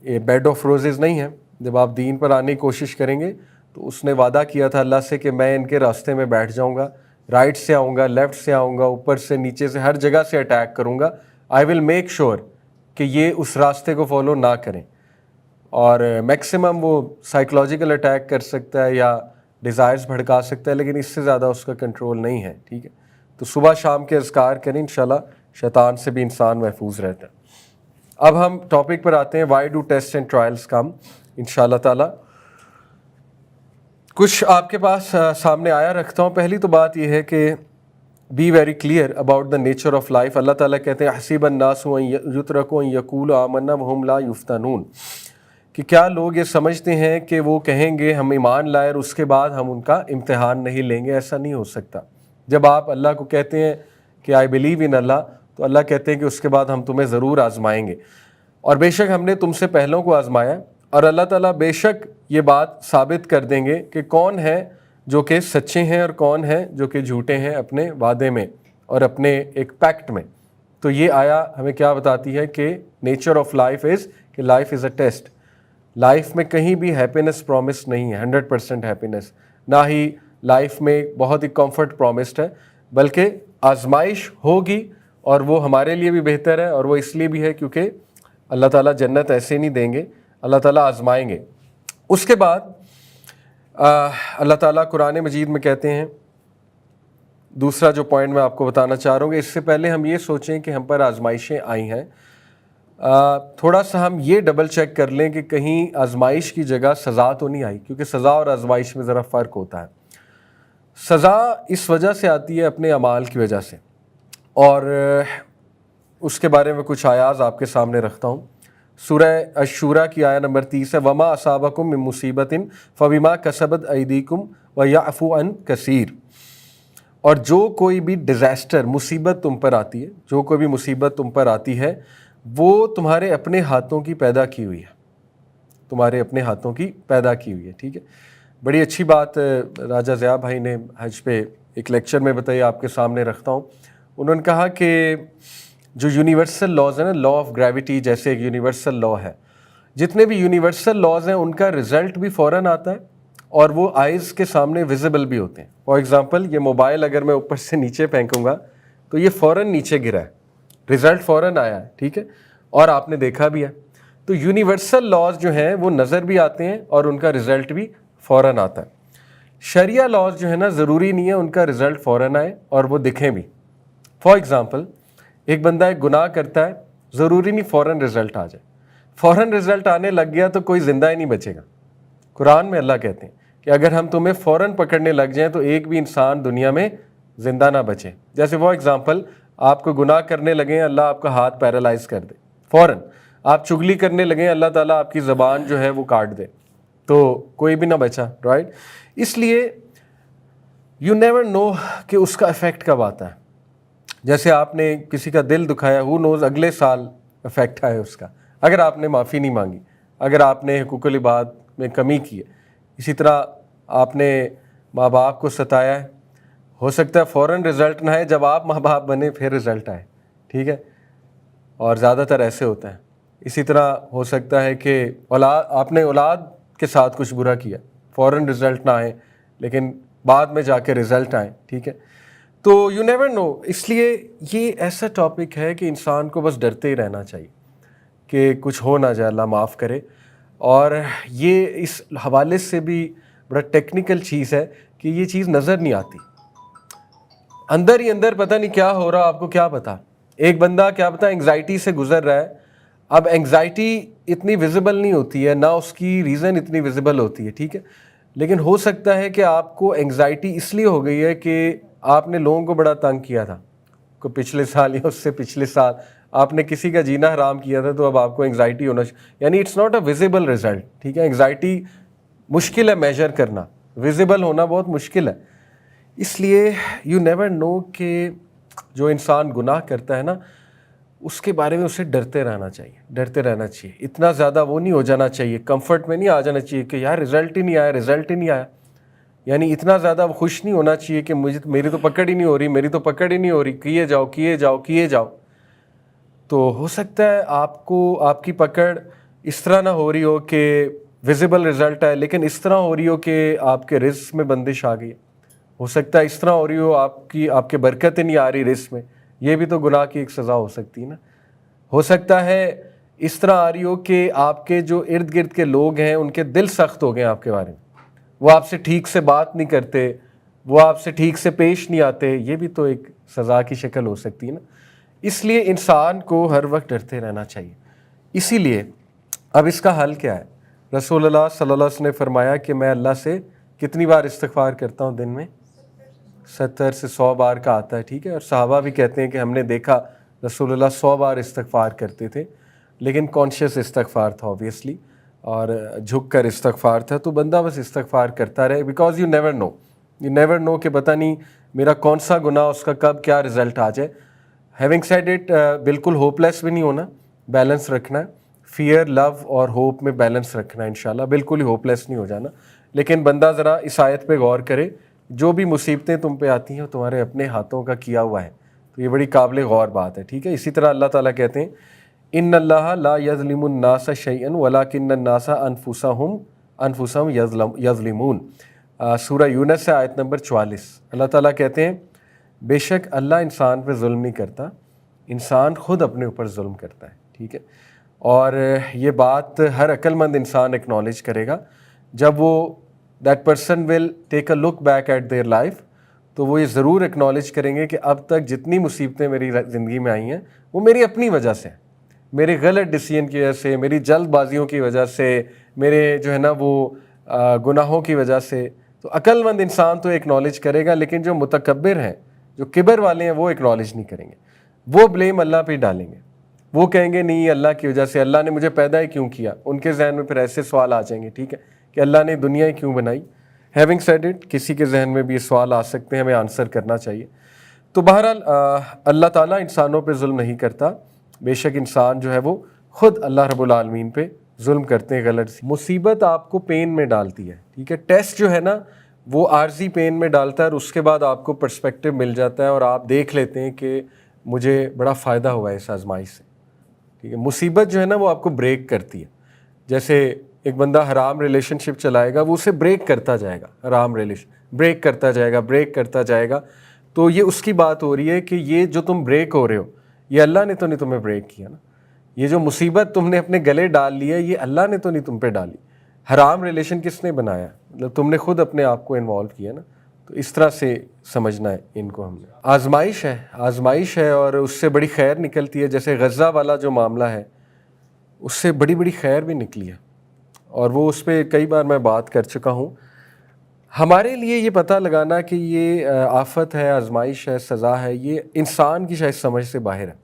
یہ بیڈ آف روزز نہیں ہے. جب آپ دین پر آنے کی کوشش کریں گے تو اس نے وعدہ کیا تھا اللہ سے کہ میں ان کے راستے میں بیٹھ جاؤں گا، رائٹ سے آؤں گا، لیفٹ سے آؤں گا، اوپر سے نیچے سے، ہر جگہ سے اٹیک کروں گا. آئی ول میک شیور کہ یہ اس راستے کو فالو نہ کریں. اور میکسیمم وہ سائیکلوجیکل اٹیک کر سکتا ہے یا ڈیزائرز بھڑکا سکتا ہے، لیکن اس سے زیادہ اس کا کنٹرول نہیں ہے. ٹھیک ہے، تو صبح شام کے اذکار کریں، انشاءاللہ شیطان سے بھی انسان محفوظ رہتا ہے. اب ہم ٹاپک پر آتے ہیں، why do tests and trials come. انشاءاللہ تعالیٰ کچھ آپ کے پاس سامنے آیا رکھتا ہوں. پہلی تو بات یہ ہے کہ be very clear about the nature of life. Allah تعالیٰ کہتے ہیں حسیب الناس ان یترکوا ان یقولوا آمنا وہم لا یفتنون، کہ کیا لوگ یہ سمجھتے ہیں کہ وہ کہیں گے ہم ایمان لائے اور اس کے بعد ہم ان کا امتحان نہیں لیں گے. ایسا نہیں ہو سکتا. جب آپ اللہ کو کہتے ہیں کہ آئی بلیو ان اللہ، تو اللہ کہتے ہیں کہ اس کے بعد ہم تمہیں ضرور آزمائیں گے. اور بے شک ہم نے تم سے پہلوں کو آزمایا، اور اللہ تعالیٰ بے شک یہ بات ثابت کر دیں گے کہ کون ہے جو کہ سچے ہیں اور کون ہیں جو کہ جھوٹے ہیں اپنے وعدے میں اور اپنے ایک پیکٹ میں. تو یہ آیا ہمیں کیا بتاتی ہے کہ نیچر آف لائف از کہ life is a test. Life میں کہیں بھی ہیپینس پرومس نہیں ہے 100% ہیپینس, نہ ہی لائف میں بہت ہی کمفرٹ پرومسڈ ہے, بلکہ آزمائش ہوگی, اور وہ ہمارے لیے بھی بہتر ہے, اور وہ اس لیے بھی ہے کیونکہ اللہ تعالیٰ جنت ایسے نہیں دیں گے, اللہ تعالیٰ آزمائیں گے. اس کے بعد اللہ تعالیٰ قرآن مجید میں کہتے ہیں, دوسرا جو پوائنٹ میں آپ کو بتانا چاہ رہا ہوں کہ اس سے پہلے ہم یہ سوچیں کہ ہم پر آزمائشیں آئی ہیں, تھوڑا سا ہم یہ ڈبل چیک کر لیں کہ کہیں آزمائش کی جگہ سزا تو نہیں آئی, کیونکہ سزا اور آزمائش میں ذرا فرق ہوتا ہے. سزا اس وجہ سے آتی ہے اپنے اعمال کی وجہ سے, اور اس کے بارے میں کچھ آیات آپ کے سامنے رکھتا ہوں. سورہ الشورى کی آیت نمبر 30 ہے, وما اصابکم من مصیبت فبما کسبت ایدیکم ویعفو عن کثیر. اور جو کوئی بھی ڈیزاسٹر, مصیبت تم پر آتی ہے, جو کوئی بھی مصیبت تم پر آتی ہے, وہ تمہارے اپنے ہاتھوں کی پیدا کی ہوئی ہے, تمہارے اپنے ہاتھوں کی پیدا کی ہوئی ہے. ٹھیک ہے, بڑی اچھی بات راجہ ضیاء بھائی نے حج پہ ایک لیکچر میں بتائی, آپ کے سامنے رکھتا ہوں. انہوں نے کہا کہ جو یونیورسل لاز ہیں نا, لا آف گریوٹی جیسے ایک یونیورسل لا ہے, جتنے بھی یونیورسل لاز ہیں ان کا رزلٹ بھی فوراً آتا ہے, اور وہ آئیز کے سامنے ویزیبل بھی ہوتے ہیں. فار ایگزامپل, یہ موبائل اگر میں اوپر سے نیچے پھینکوں گا تو یہ فوراً نیچے گرا ہے, رزلٹ فوراً آیا ہے. ٹھیک ہے, اور آپ نے دیکھا بھی ہے. تو یونیورسل لاز جو ہیں وہ نظر بھی آتے ہیں اور ان کا رزلٹ بھی فوراً آتا ہے. شریعہ لاز جو ہے نا, ضروری نہیں ہے ان کا رزلٹ فوراً آئے اور وہ دکھیں بھی. فار ایگزامپل, ایک بندہ ایک گناہ کرتا ہے, ضروری نہیں فوراً رزلٹ آ جائے. فوراً رزلٹ آنے لگ گیا تو کوئی زندہ ہی نہیں بچے گا. قرآن میں اللہ کہتے ہیں کہ اگر ہم تمہیں فوراً پکڑنے لگ جائیں تو ایک بھی انسان دنیا میں زندہ نہ بچے. جیسے فار ایگزامپل, آپ کو گناہ کرنے لگیں, اللہ آپ کا ہاتھ پیرالائز کر دے فوراً. آپ چغلی کرنے لگیں, اللہ تعالیٰ آپ کی زبان جو ہے وہ کاٹ دے, تو کوئی بھی نہ بچا. رائٹ, اس لیے یو نیور نو کہ اس کا افیکٹ کب آتا ہے. جیسے آپ نے کسی کا دل دکھایا, ہو نوز اگلے سال افیکٹ آئے اس کا, اگر آپ نے معافی نہیں مانگی, اگر آپ نے حقوق العباد میں کمی کی ہے. اسی طرح آپ نے ماں باپ کو ستایا ہے, ہو سکتا ہے فوراً رزلٹ نہ آئے, جب آپ ماں باپ بنے پھر رزلٹ آئے. ٹھیک ہے, اور زیادہ تر ایسے ہوتا ہے. اسی طرح ہو سکتا ہے کہ آپ نے اولاد کے ساتھ کچھ برا کیا, فوراً رزلٹ نہ آئے لیکن بعد میں جا کے رزلٹ آئے. ٹھیک ہے, تو یو نیور نو. اس لیے یہ ایسا ٹاپک ہے کہ انسان کو بس ڈرتے ہی رہنا چاہیے کہ کچھ ہو نہ جائے, اللہ معاف کرے. اور یہ اس حوالے سے بھی بڑا ٹیکنیکل چیز ہے کہ یہ چیز نظر نہیں آتی, اندر ہی اندر پتہ نہیں کیا ہو رہا, آپ کو کیا پتا. ایک بندہ کیا پتا انگزائٹی سے گزر رہا ہے. اب انگزائٹی اتنی ویزیبل نہیں ہوتی ہے, نہ اس کی ریزن اتنی ویزیبل ہوتی ہے. ٹھیک ہے, لیکن ہو سکتا ہے کہ آپ کو انگزائٹی اس لیے ہو گئی ہے کہ آپ نے لوگوں کو بڑا تنگ کیا تھا, کو پچھلے سال یا اس سے پچھلے سال آپ نے کسی کا جینا حرام کیا تھا, تو اب آپ کو انگزائٹی ہونا یعنی it's not a visible result. ٹھیک ہے, انگزائٹی مشکل ہے میجر کرنا, ویزیبل ہونا بہت مشکل ہے. اس لیے یو نیور نو کہ جو انسان گناہ کرتا ہے نا, اس کے بارے میں اسے ڈرتے رہنا چاہیے, ڈرتے رہنا چاہیے. اتنا زیادہ وہ نہیں ہو جانا چاہیے, کمفرٹ میں نہیں آ جانا چاہیے کہ یار رزلٹ ہی نہیں آیا, رزلٹ ہی نہیں آیا. یعنی اتنا زیادہ خوش نہیں ہونا چاہیے کہ میری تو پکڑ ہی نہیں ہو رہی, میری تو پکڑ ہی نہیں ہو رہی, کیے جاؤ کیے جاؤ کیے جاؤ. تو ہو سکتا ہے آپ کو آپ کی پکڑ اس طرح نہ ہو رہی ہو کہ ویزیبل رزلٹ ہے, لیکن اس طرح ہو رہی ہو کہ آپ کے رزق میں بندش آ گئی. ہو سکتا ہے اس طرح ہو رہی ہو آپ کے برکتیں نہیں آ رہی رزق میں, یہ بھی تو گناہ کی ایک سزا ہو سکتی ہے نا. ہو سکتا ہے اس طرح آ رہی ہو کہ آپ کے جو ارد گرد کے لوگ ہیں ان کے دل سخت ہو گئے آپ کے بارے میں, وہ آپ سے ٹھیک سے بات نہیں کرتے, وہ آپ سے ٹھیک سے پیش نہیں آتے, یہ بھی تو ایک سزا کی شکل ہو سکتی ہے نا. اس لیے انسان کو ہر وقت ڈرتے رہنا چاہیے. اسی لیے اب اس کا حل کیا ہے؟ رسول اللہ صلی اللہ علیہ وسلم نے فرمایا کہ میں اللہ سے کتنی بار استغفار کرتا ہوں دن میں؟ 70 سے 100 بار کا آتا ہے. ٹھیک ہے, اور صحابہ بھی کہتے ہیں کہ ہم نے دیکھا رسول اللہ 100 بار استغفار کرتے تھے, لیکن کانشیس استغفار تھا اوبویسلی, اور جھک کر استغفار تھا. تو بندہ بس استغفار کرتا رہے, بیکاز یو نیور نو کہ پتہ نہیں میرا کون سا گناہ اس کا کب کیا رزلٹ آ جائے. ہیونگ سیڈ اٹ, بالکل ہوپ لیس بھی نہیں ہونا, بیلنس رکھنا ہے. فیئر, لو اور ہوپ میں بیلنس رکھنا ہے انشاءاللہ, بالکل ہی ہوپ لیس نہیں ہو جانا. لیکن بندہ ذرا اس آیت پہ غور کرے, جو بھی مصیبتیں تم پہ آتی ہیں وہ تمہارے اپنے ہاتھوں کا کیا ہوا ہے. تو یہ بڑی قابل غور بات ہے. ٹھیک ہے, اسی طرح اللہ تعالیٰ کہتے ہیں ان اللہ لا یظلم الناس شیئا ولکن الناس انفسہم یظلمون، سورہ یونس سے آیت نمبر 44۔ اللہ تعالیٰ کہتے ہیں بے شک اللہ انسان پہ ظلم نہیں کرتا، انسان خود اپنے اوپر ظلم کرتا ہے، ٹھیک ہے۔ اور یہ بات ہر عقل مند انسان ایکنالج کرے گا جب وہ that person will take a look back at their life, تو وہ یہ ضرور ایکنالج کریں گے کہ اب تک جتنی مصیبتیں میری زندگی میں آئی ہیں وہ میری اپنی وجہ سے ہیں، میرے غلط ڈیسیژن کی وجہ سے، میری جلد بازیوں کی وجہ سے، میرے جو ہے نا وہ گناہوں کی وجہ سے۔ تو عقل مند انسان تو ایکنالج کرے گا، لیکن جو متکبر ہیں، جو کبر والے ہیں، وہ ایکنالج نہیں کریں گے، وہ بلیم اللہ پہ ڈالیں گے، وہ کہیں گے نہیں اللہ کی وجہ سے، اللہ نے مجھے پیدا ہی کیوں کیا۔ ان کے ذہن میں پھر ایسے سوال آ جائیں گے، ٹھیک ہے، کہ اللہ نے دنیا ہی کیوں بنائی۔ ہیونگ سیڈ اٹ، کسی کے ذہن میں بھی یہ سوال آ سکتے ہیں، ہمیں آنسر کرنا چاہیے۔ تو بہرحال اللہ تعالیٰ انسانوں پہ ظلم نہیں کرتا، بے شک انسان جو ہے وہ خود اللہ رب العالمین پہ ظلم کرتے ہیں غلط سی۔ مصیبت آپ کو پین میں ڈالتی ہے، ٹھیک ہے، ٹیسٹ جو ہے نا وہ عارضی پین میں ڈالتا ہے، اور اس کے بعد آپ کو پرسپیکٹیو مل جاتا ہے اور آپ دیکھ لیتے ہیں کہ مجھے بڑا فائدہ ہوا ہے اس آزمائش سے، ٹھیک ہے۔ مصیبت جو ہے نا وہ آپ کو بریک کرتی ہے، جیسے ایک بندہ حرام ریلیشن شپ چلائے گا، وہ اسے بریک کرتا جائے گا، حرام ریلیشن بریک کرتا جائے گا، بریک کرتا جائے گا۔ تو یہ اس کی بات ہو رہی ہے کہ یہ جو تم بریک ہو رہے ہو، یہ اللہ نے تو نہیں تمہیں بریک کیا نا، یہ جو مصیبت تم نے اپنے گلے ڈال لی ہے، یہ اللہ نے تو نہیں تم پہ ڈالی۔ حرام ریلیشن کس نے بنایا؟ مطلب تم نے خود اپنے آپ کو انوالو کیا نا۔ تو اس طرح سے سمجھنا ہے ان کو ہم نے۔ آزمائش ہے اور اس سے بڑی خیر نکلتی ہے، جیسے غزہ والا جو معاملہ ہے اس سے بڑی بڑی خیر بھی نکلی ہے، اور وہ اس پہ کئی بار میں بات کر چکا ہوں۔ ہمارے لیے یہ پتہ لگانا کہ یہ آفت ہے، آزمائش ہے، سزا ہے، یہ انسان کی شاید سمجھ سے باہر ہے،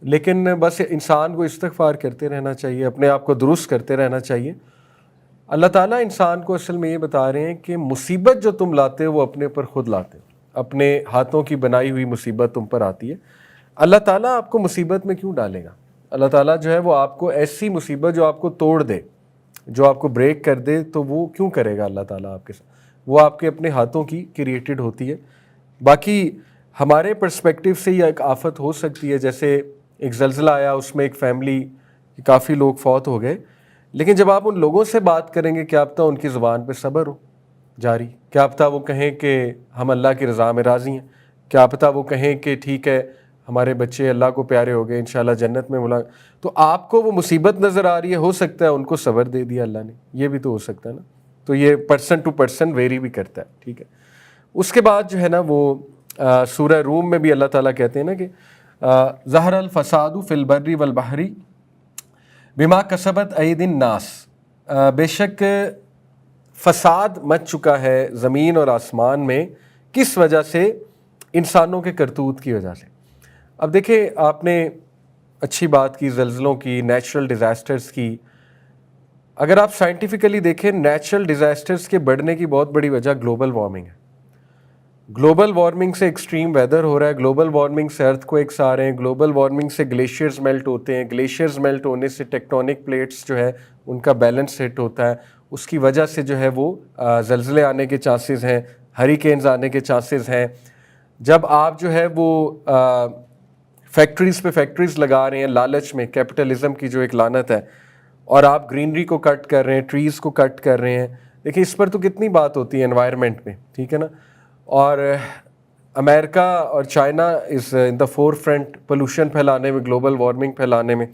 لیکن بس انسان کو استغفار کرتے رہنا چاہیے، اپنے آپ کو درست کرتے رہنا چاہیے۔ اللہ تعالیٰ انسان کو اصل میں یہ بتا رہے ہیں کہ مصیبت جو تم لاتے ہو وہ اپنے اوپر خود لاتے ہو، اپنے ہاتھوں کی بنائی ہوئی مصیبت تم پر آتی ہے۔ اللہ تعالیٰ آپ کو مصیبت میں کیوں ڈالے گا؟ اللہ تعالیٰ جو ہے وہ آپ کو ایسی مصیبت جو آپ کو توڑ دے، جو آپ کو بریک کر دے، تو وہ کیوں کرے گا اللہ تعالیٰ آپ کے ساتھ؟ وہ آپ کے اپنے ہاتھوں کی کریٹڈ ہوتی ہے۔ باقی ہمارے پرسپیکٹیو سے یہ ایک آفت ہو سکتی ہے، جیسے ایک زلزلہ آیا، اس میں ایک فیملی کافی لوگ فوت ہو گئے، لیکن جب آپ ان لوگوں سے بات کریں گے، کیا پتہ ان کی زبان پہ صبر ہو جاری، کیا پتہ وہ کہیں کہ ہم اللہ کی رضا میں راضی ہیں، کیا پتہ وہ کہیں کہ ٹھیک ہے ہمارے بچے اللہ کو پیارے ہو گئے، انشاءاللہ جنت میں ملا۔ تو آپ کو وہ مصیبت نظر آ رہی ہے، ہو سکتا ہے ان کو صبر دے دیا اللہ نے، یہ بھی تو ہو سکتا ہے نا۔ تو یہ پرسن ٹو پرسن ویری بھی کرتا ہے، ٹھیک ہے۔ اس کے بعد جو ہے نا وہ سورہ روم میں بھی اللہ تعالیٰ کہتے ہیں نا کہ ظہر الفساد فی البر والبحر بما کسبت ایدی الناس، بے شک فساد مچ چکا ہے زمین اور آسمان میں، کس وجہ سے؟ انسانوں کے کرتوت کی وجہ سے۔ اب دیکھیں، آپ نے اچھی بات کی زلزلوں کی، نیچرل ڈیزاسٹرز کی۔ اگر آپ سائنٹیفکلی دیکھیں، نیچرل ڈیزاسٹرز کے بڑھنے کی بہت بڑی وجہ گلوبل وارمنگ ہے۔ گلوبل وارمنگ سے ایکسٹریم ویدر ہو رہا ہے، گلوبل وارمنگ سے ارتھ کویکس آ رہے ہیں، گلوبل وارمنگ سے گلیشیئرز میلٹ ہوتے ہیں، گلیشیئرز میلٹ ہونے سے ٹیکٹونک پلیٹس جو ہے ان کا بیلنس ہٹ ہوتا ہے، اس کی وجہ سے جو ہے وہ زلزلے آنے کے چانسز ہیں، ہریکینز آنے کے چانسز ہیں۔ جب آپ جو ہے وہ فیکٹریز پہ فیکٹریز لگا رہے ہیں لالچ میں، کیپٹلزم کی جو ایک لعنت ہے، اور آپ گرینری کو کٹ کر رہے ہیں، ٹریز کو کٹ کر رہے ہیں، دیکھیں اس پر تو کتنی بات ہوتی ہے انوائرمنٹ میں، ٹھیک ہے نا۔ اور امریکہ اور China is in the forefront pollution پھیلانے میں، گلوبل وارمنگ پھیلانے میں۔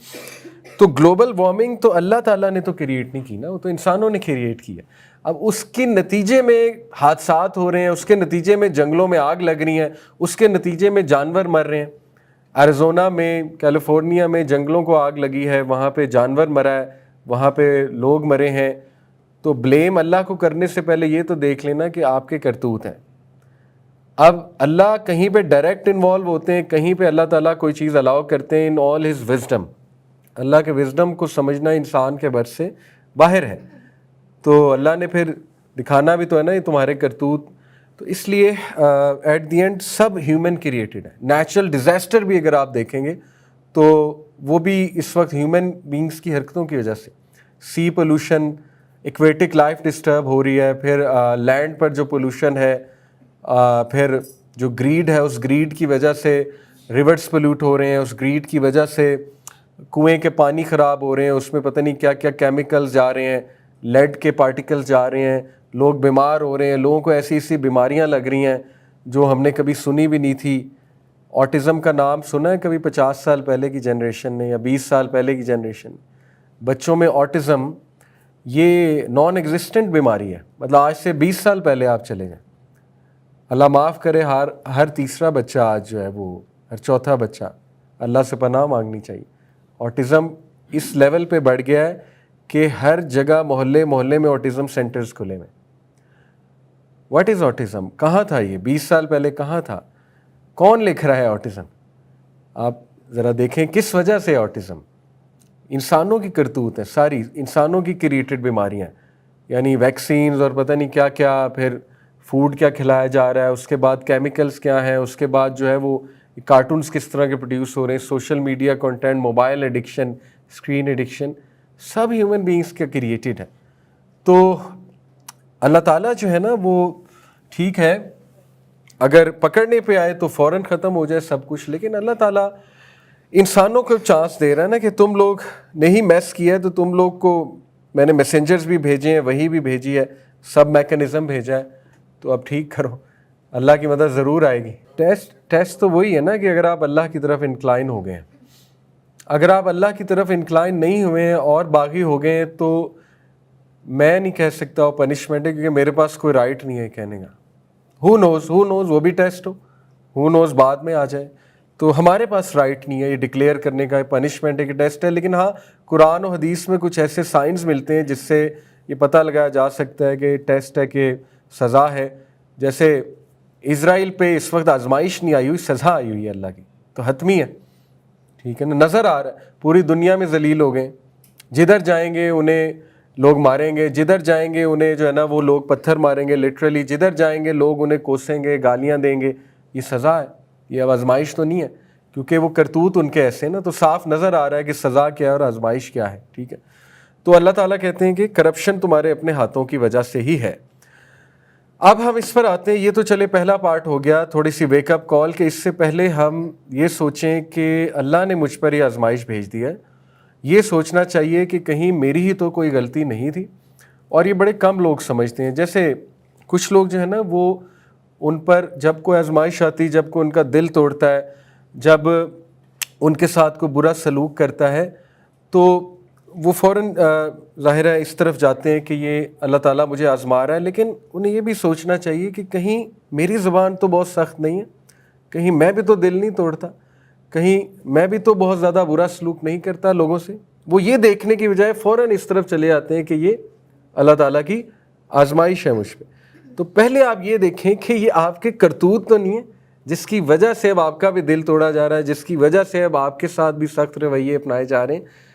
تو گلوبل وارمنگ تو اللہ تعالیٰ نے تو کریٹ نہیں کی نا، وہ تو انسانوں نے کریٹ کی ہے۔ اب اس کے نتیجے میں حادثات ہو رہے ہیں، اس کے نتیجے میں جنگلوں میں آگ لگ رہی ہیں، اس کے نتیجے میں جانور مر رہے ہیں۔ ایریزونا میں، کیلیفورنیا میں جنگلوں کو آگ لگی ہے، وہاں پہ جانور مرا ہے، وہاں پہ لوگ مرے ہیں۔ تو بلیم اللہ کو کرنے سے پہلے یہ تو دیکھ لینا کہ آپ کے کرتوت ہیں۔ اب اللہ کہیں پہ ڈائریکٹ انوالو ہوتے ہیں، کہیں پہ اللہ تعالیٰ کوئی چیز الاؤ کرتے ہیں، ان آل ہز وزڈم۔ اللہ کے وزڈم کو سمجھنا انسان کے بس سے باہر ہے، تو اللہ نے پھر دکھانا بھی تو ہے نا یہ تمہارے کرتوت۔ تو اس لیے ایٹ دی اینڈ سب ہیومن کریٹڈ ہے۔ نیچرل ڈیزاسٹر بھی اگر آپ دیکھیں گے تو وہ بھی اس وقت ہیومن بینگز کی حرکتوں کی وجہ سے، سی پولوشن، ایکویٹک لائف ڈسٹرب ہو رہی ہے، پھر لینڈ پر جو پولوشن ہے، پھر جو گریڈ ہے، اس گریڈ کی وجہ سے ریورس پولیوٹ ہو رہے ہیں، اس گریڈ کی وجہ سے کنویں کے پانی خراب ہو رہے ہیں، اس میں پتہ نہیں کیا کیا کیمیکلز جا رہے ہیں، لیڈ کے پارٹیکلز جا رہے ہیں، لوگ بیمار ہو رہے ہیں، لوگوں کو ایسی ایسی بیماریاں لگ رہی ہیں جو ہم نے کبھی سنی بھی نہیں تھی۔ آٹزم کا نام سنا ہے کبھی 50 سال پہلے کی جنریشن نے یا 20 سال پہلے کی جنریشن نے؟ بچوں میں آٹزم یہ نان ایگزسٹنٹ بیماری ہے، مطلب آج سے 20 سال پہلے آپ چلے جائیں، اللہ معاف کرے، ہر تیسرا بچہ آج جو ہے وہ، ہر چوتھا بچہ، اللہ سے پناہ مانگنی چاہیے، آٹزم اس لیول پہ بڑھ گیا ہے کہ ہر جگہ محلے میں آٹزم سینٹرز کھلے ہوئے۔ What is autism? کہاں تھا یہ 20 سال پہلے؟ کہاں تھا؟ کون لکھ رہا ہے آٹزم؟ آپ ذرا دیکھیں کس وجہ سے آٹزم؟ انسانوں کی کرتوت ہے، ساری انسانوں کی کریٹڈ بیماریاں، یعنی ویکسینز اور پتہ نہیں کیا کیا، پھر فوڈ کیا کھلایا جا رہا ہے، اس کے بعد کیمیکلز کیا ہیں، اس کے بعد جو ہے وہ کارٹونز کس طرح کے پروڈیوس ہو رہے ہیں، social media content, mobile addiction, screen addiction, سب ہیومن بینگز کے کریٹڈ ہے۔ تو اللہ تعالیٰ جو ہے نا وہ ٹھیک ہے اگر پکڑنے پہ آئے تو فوراً ختم ہو جائے سب کچھ، لیکن اللہ تعالیٰ انسانوں کو چانس دے رہا ہے نا کہ تم لوگ نہیں میس کیا ہے تو تم لوگ کو میں نے میسنجرز بھی بھیجے ہیں، وہی بھی بھیجی ہے، سب میکنزم بھیجا ہے، تو اب ٹھیک کرو، اللہ کی مدد ضرور آئے گی۔ ٹیسٹ تو وہی ہے نا کہ اگر آپ اللہ کی طرف انکلائن ہو گئے ہیں، اگر آپ اللہ کی طرف انکلائن نہیں ہوئے ہیں اور باغی ہو گئے ہیں تو میں نہیں کہہ سکتا وہ پنشمنٹ ہے، کیونکہ میرے پاس کوئی رائٹ نہیں ہے کہنے کا۔ ہو نوز وہ بھی ٹیسٹ ہو نوز بعد میں آ جائے، تو ہمارے پاس رائٹ نہیں ہے یہ ڈکلیئر کرنے کا پنشمنٹ ہے کہ ٹیسٹ ہے۔ لیکن ہاں، قرآن و حدیث میں کچھ ایسے سائنز ملتے ہیں جس سے یہ پتہ لگایا جا سکتا ہے کہ ٹیسٹ ہے کہ سزا ہے۔ جیسے اسرائیل پہ اس وقت آزمائش نہیں آئی ہوئی، سزا آئی ہوئی ہے اللہ کی، تو حتمی ہے، ٹھیک ہے نا، نظر آ رہا ہے پوری دنیا میں ذلیل ہو گئے، جدھر جائیں گے انہیں لوگ ماریں گے، جدھر جائیں گے انہیں جو ہے نا وہ لوگ پتھر ماریں گے لٹرلی، جدھر جائیں گے لوگ انہیں کوسیں گے، گالیاں دیں گے، یہ سزا ہے، یہ اب آزمائش تو نہیں ہے، کیونکہ وہ کرتوت ان کے ایسے نا، تو صاف نظر آ رہا ہے کہ سزا کیا ہے اور آزمائش کیا ہے، ٹھیک ہے۔ تو اللہ تعالیٰ کہتے ہیں کہ کرپشن تمہارے اپنے ہاتھوں کی وجہ سے ہی ہے۔ اب ہم اس پر آتے ہیں، یہ تو چلے پہلا پارٹ ہو گیا، تھوڑی سی ویک اپ کال، کہ اس سے پہلے ہم یہ سوچیں کہ اللہ نے مجھ پر یہ آزمائش بھیج دی ہے، یہ سوچنا چاہیے کہ کہیں میری ہی تو کوئی غلطی نہیں تھی، اور یہ بڑے کم لوگ سمجھتے ہیں۔ جیسے کچھ لوگ جو ہے نا وہ ان پر جب کوئی آزمائش آتی، جب کوئی ان کا دل توڑتا ہے، جب ان کے ساتھ کوئی برا سلوک کرتا ہے، تو وہ فوراً ظاہر ہے اس طرف جاتے ہیں کہ یہ اللہ تعالیٰ مجھے آزما رہا ہے، لیکن انہیں یہ بھی سوچنا چاہیے کہ کہیں میری زبان تو بہت سخت نہیں ہے، کہیں میں بھی تو دل نہیں توڑتا، کہیں میں بھی تو بہت زیادہ برا سلوک نہیں کرتا لوگوں سے۔ وہ یہ دیکھنے کی بجائے فوراً اس طرف چلے جاتے ہیں کہ یہ اللہ تعالیٰ کی آزمائش ہے مجھ پہ۔ تو پہلے آپ یہ دیکھیں کہ یہ آپ کے کرتوت تو نہیں ہے جس کی وجہ سے اب آپ کا بھی دل توڑا جا رہا ہے، جس کی وجہ سے اب آپ کے ساتھ بھی سخت رویے اپنائے جا رہے ہیں۔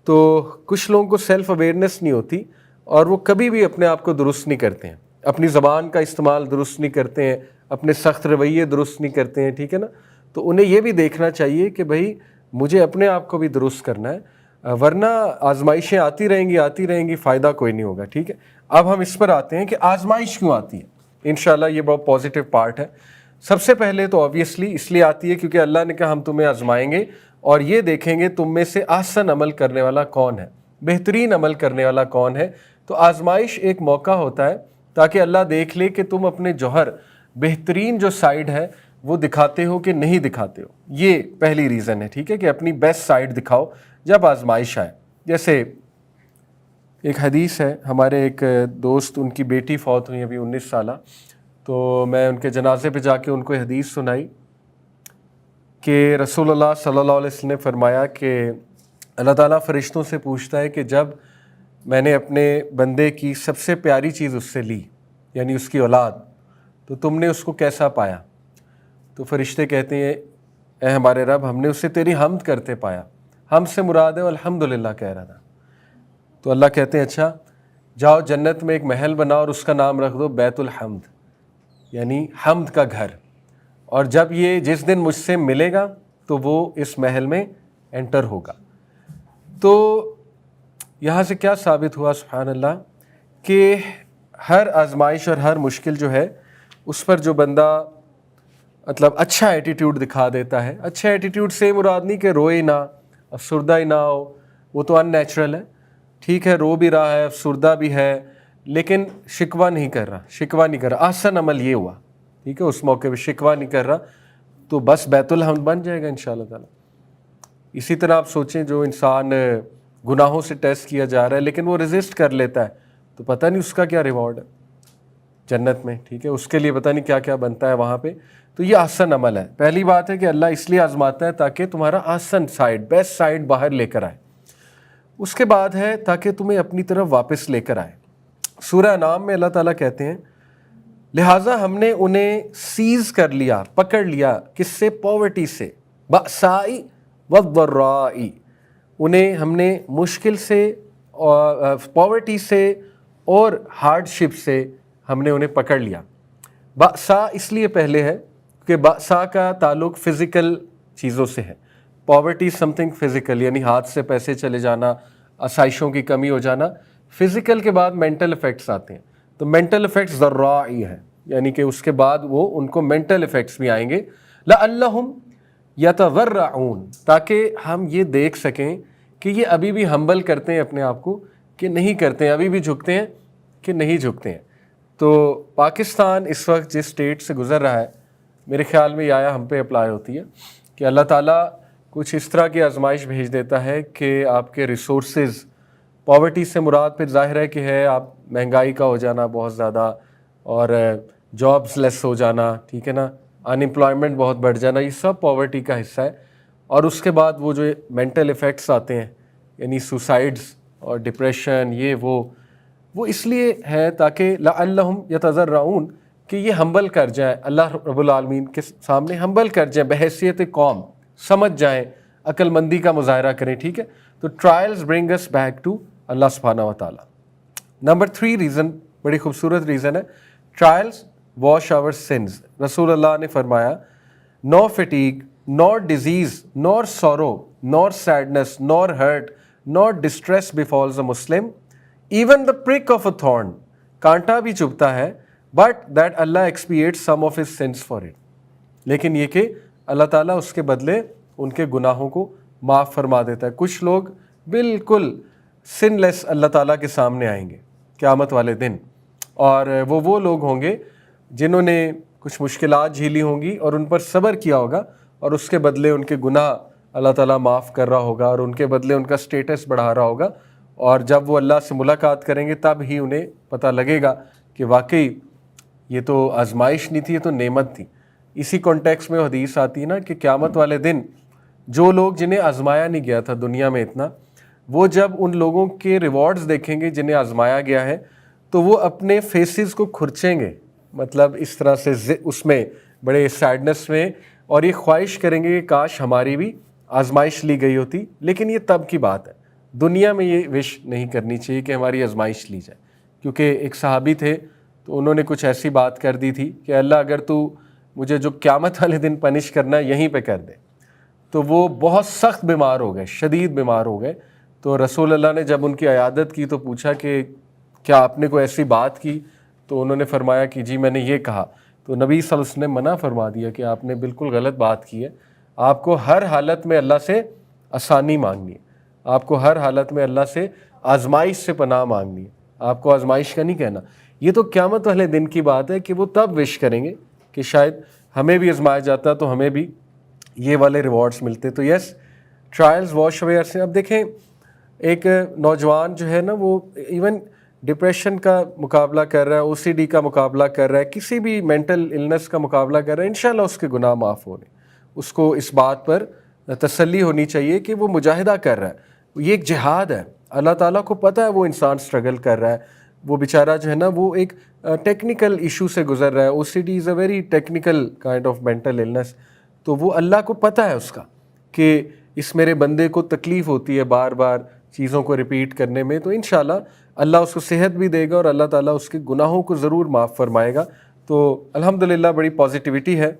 تو کچھ لوگوں کو سیلف اویئرنیس نہیں ہوتی اور وہ کبھی بھی اپنے آپ کو درست نہیں کرتے ہیں، اپنی زبان کا استعمال درست نہیں کرتے ہیں، اپنے سخت رویے درست نہیں کرتے ہیں، ٹھیک ہے نا۔ تو انہیں یہ بھی دیکھنا چاہیے کہ بھائی مجھے اپنے آپ کو بھی درست کرنا ہے، ورنہ آزمائشیں آتی رہیں گی، فائدہ کوئی نہیں ہوگا، ٹھیک ہے۔ اب ہم اس پر آتے ہیں کہ آزمائش کیوں آتی ہے۔ انشاءاللہ یہ بہت پازیٹیو پارٹ ہے۔ سب سے پہلے تو آبویسلی اس لیے آتی ہے کیونکہ اللہ نے کہا ہم تمہیں آزمائیں گے اور یہ دیکھیں گے تم میں سے احسن عمل کرنے والا کون ہے، بہترین عمل کرنے والا کون ہے۔ تو آزمائش ایک موقع ہوتا ہے تاکہ اللہ دیکھ لے کہ تم اپنے جوہر، بہترین جو سائیڈ ہے وہ دکھاتے ہو کہ نہیں دکھاتے ہو۔ یہ پہلی ریزن ہے، ٹھیک ہے، کہ اپنی بیسٹ سائیڈ دکھاؤ جب آزمائش آئے۔ جیسے ایک حدیث ہے، ہمارے ایک دوست، ان کی بیٹی فوت ہوئی ابھی 19 سالہ، تو میں ان کے جنازے پہ جا کے ان کو حدیث سنائی کہ رسول اللہ صلی اللہ علیہ وسلم نے فرمایا کہ اللہ تعالیٰ فرشتوں سے پوچھتا ہے کہ جب میں نے اپنے بندے کی سب سے پیاری چیز اس سے لی، یعنی اس کی اولاد، تو تم نے اس کو کیسا پایا؟ تو فرشتے کہتے ہیں اے ہمارے رب، ہم نے اسے تیری حمد کرتے پایا۔ ہم سے مراد ہے الحمدللہ کہہ رہا تھا۔ تو اللہ کہتے ہیں اچھا جاؤ جنت میں ایک محل بناؤ اور اس کا نام رکھ دو بیت الحمد، یعنی حمد کا گھر، اور جب یہ جس دن مجھ سے ملے گا تو وہ اس محل میں انٹر ہوگا۔ تو یہاں سے کیا ثابت ہوا سبحان اللہ کہ ہر آزمائش اور ہر مشکل جو ہے اس پر جو بندہ مطلب اچھا ایٹیٹیوڈ دکھا دیتا ہے، اچھا ایٹیٹیوڈ سے مراد نہیں کہ روئے نہ، افسردہ ہی نہ ہو وہ تو ان نیچرل ہے، ٹھیک ہے، رو بھی رہا ہے، افسردہ بھی ہے، لیکن شکوہ نہیں کر رہا، احسن عمل یہ ہوا، ٹھیک ہے، اس موقع پہ شکوہ نہیں کر رہا، تو بس بیت الحمد بن جائے گا انشاءاللہ تعالیٰ۔ اسی طرح آپ سوچیں جو انسان گناہوں سے ٹیسٹ کیا جا رہا ہے لیکن وہ ریزسٹ کر لیتا ہے، تو پتہ نہیں اس کا کیا ریوارڈ ہے جنت میں، ٹھیک ہے، اس کے لیے پتہ نہیں کیا کیا بنتا ہے وہاں پہ۔ تو یہ احسن عمل ہے۔ پہلی بات ہے کہ اللہ اس لیے آزماتا ہے تاکہ تمہارا احسن سائڈ، بیسٹ سائڈ باہر لے کر آئے۔ اس کے بعد ہے تاکہ تمہیں اپنی طرف واپس لے کر آئے۔ سورہ انعام میں اللہ تعالیٰ کہتے ہیں لہٰذا ہم نے انہیں سیز کر لیا، پکڑ لیا، کس سے؟ پاورٹی سے، بأسائی والضرائی، انہیں ہم نے مشکل سے، پاورٹی سے اور ہارڈ شپ سے ہم نے انہیں پکڑ لیا۔ بأسا اس لیے پہلے ہے کہ بأسا کا تعلق فزیکل چیزوں سے ہے، پاورٹی سم تھنگ فزیکل، یعنی ہاتھ سے پیسے چلے جانا، آسائشوں کی کمی ہو جانا۔ فزیکل کے بعد مینٹل افیکٹس آتے ہیں، تو مینٹل افیکٹس ضرائی ہے، یعنی کہ اس کے بعد وہ ان کو مینٹل افیکٹس بھی آئیں گے۔ لعلہم یتضرعون، تاکہ ہم یہ دیکھ سکیں کہ یہ ابھی بھی ہمبل کرتے ہیں اپنے آپ کو کہ نہیں کرتے ہیں، ابھی بھی جھکتے ہیں کہ نہیں جھکتے ہیں۔ تو پاکستان اس وقت جس اسٹیٹ سے گزر رہا ہے، میرے خیال میں یہ آیا ہم پہ اپلائی ہوتی ہے کہ اللہ تعالیٰ کچھ اس طرح کی آزمائش بھیج دیتا ہے کہ آپ کے ریسورسز، پاورٹی سے مراد پھر ظاہر ہے کہ ہے آپ مہنگائی کا ہو جانا بہت زیادہ، اور جابس لیس ہو جانا، ٹھیک ہے نا، ان امپلائمنٹ بہت بڑھ جانا، یہ سب پاورٹی کا حصہ ہے۔ اور اس کے بعد وہ جو مینٹل ایفیکٹس آتے ہیں، یعنی سوسائڈز اور ڈپریشن، یہ وہ اس لیے ہے تاکہ لعلہم یتضرعون، کہ یہ ہمبل کر جائیں، اللہ رب العالمین کے سامنے ہمبل کر جائیں بحیثیت قوم، سمجھ جائیں، عقل مندی کا مظاہرہ کریں، ٹھیک ہے۔ تو trials bring us back to Allah سبحانہ و تعالیٰ۔ نمبر 3 ریزن، بڑی خوبصورت ریزن ہے، ٹرائلز واش آور سنز۔ رسول اللہ نے فرمایا no fatigue nor disease nor sorrow nor sadness nor hurt nor distress befalls a Muslim even the prick of a thorn, کانٹا بھی چبھتا ہے، but that Allah expiate some of his sins for it, لیکن یہ کہ اللہ تعالیٰ اس کے بدلے ان کے گناہوں کو معاف فرما دیتا ہے۔ کچھ لوگ بالکل سن لیس اللہ تعالیٰ کے سامنے آئیں گے قیامت والے دن، اور وہ لوگ ہوں گے جنہوں نے کچھ مشکلات جھیلی ہوں گی اور ان پر صبر کیا ہوگا، اور اس کے بدلے ان کے گناہ اللہ تعالیٰ معاف کر رہا ہوگا، اور ان کے بدلے ان کا سٹیٹس بڑھا رہا ہوگا، اور جب وہ اللہ سے ملاقات کریں گے تب ہی انہیں پتہ لگے گا کہ واقعی یہ تو آزمائش نہیں تھی، یہ تو نعمت تھی۔ اسی کانٹیکس میں حدیث آتی ہے نا کہ قیامت والے دن جو لوگ جنہیں آزمایا نہیں گیا تھا دنیا میں اتنا، وہ جب ان لوگوں کے ریوارڈز دیکھیں گے جنہیں آزمایا گیا ہے، تو وہ اپنے فیسز کو کھرچیں گے، مطلب اس طرح سے اس میں بڑے سیڈنس میں، اور یہ خواہش کریں گے کہ کاش ہماری بھی آزمائش لی گئی ہوتی۔ لیکن یہ تب کی بات ہے، دنیا میں یہ وش نہیں کرنی چاہیے کہ ہماری آزمائش لی جائے، کیونکہ ایک صحابی تھے تو انہوں نے کچھ ایسی بات کر دی تھی کہ اللہ اگر تو مجھے جو قیامت والے دن پنش کرنا ہے یہیں پہ کر دے۔ تو وہ بہت سخت بیمار ہو گئے، شدید بیمار ہو گئے، تو رسول اللہ نے جب ان کی عیادت کی تو پوچھا کہ کیا آپ نے کوئی ایسی بات کی؟ تو انہوں نے فرمایا کہ جی میں نے یہ کہا۔ تو نبی صلی اللہ علیہ وسلم نے منع فرما دیا کہ آپ نے بالکل غلط بات کی ہے، آپ کو ہر حالت میں اللہ سے آسانی مانگنی ہے، آپ کو ہر حالت میں اللہ سے آزمائش سے پناہ مانگنی ہے، آپ کو آزمائش کا نہیں کہنا۔ یہ تو قیامت والے دن کی بات ہے کہ وہ تب وش کریں گے کہ شاید ہمیں بھی آزمایا جاتا تو ہمیں بھی یہ والے ریوارڈز ملتے۔ تو یس، ٹرائلز واش اوے سے۔ اب دیکھیں ایک نوجوان جو ہے نا، وہ ایون ڈپریشن کا مقابلہ کر رہا ہے، او سی ڈی کا مقابلہ کر رہا ہے، کسی بھی مینٹل النس کا مقابلہ کر رہا ہے، انشاءاللہ اس کے گناہ معاف ہو رہے ہیں۔ اس کو اس بات پر تسلی ہونی چاہیے کہ وہ مجاہدہ کر رہا ہے، یہ ایک جہاد ہے، اللہ تعالیٰ کو پتہ ہے وہ انسان سٹرگل کر رہا ہے، وہ بیچارہ جو ہے نا وہ ایک ٹیکنیکل ایشو سے گزر رہا ہے، O C D is a very technical kind of mental illness, تو وہ اللہ کو پتہ ہے اس کا کہ اس میرے بندے کو تکلیف ہوتی ہے بار بار چیزوں کو ریپیٹ کرنے میں، تو انشاءاللہ اللہ اس کو صحت بھی دے گا اور اللہ تعالیٰ اس کے گناہوں کو ضرور معاف فرمائے گا۔ تو الحمدللہ بڑی پازیٹیوٹی ہے۔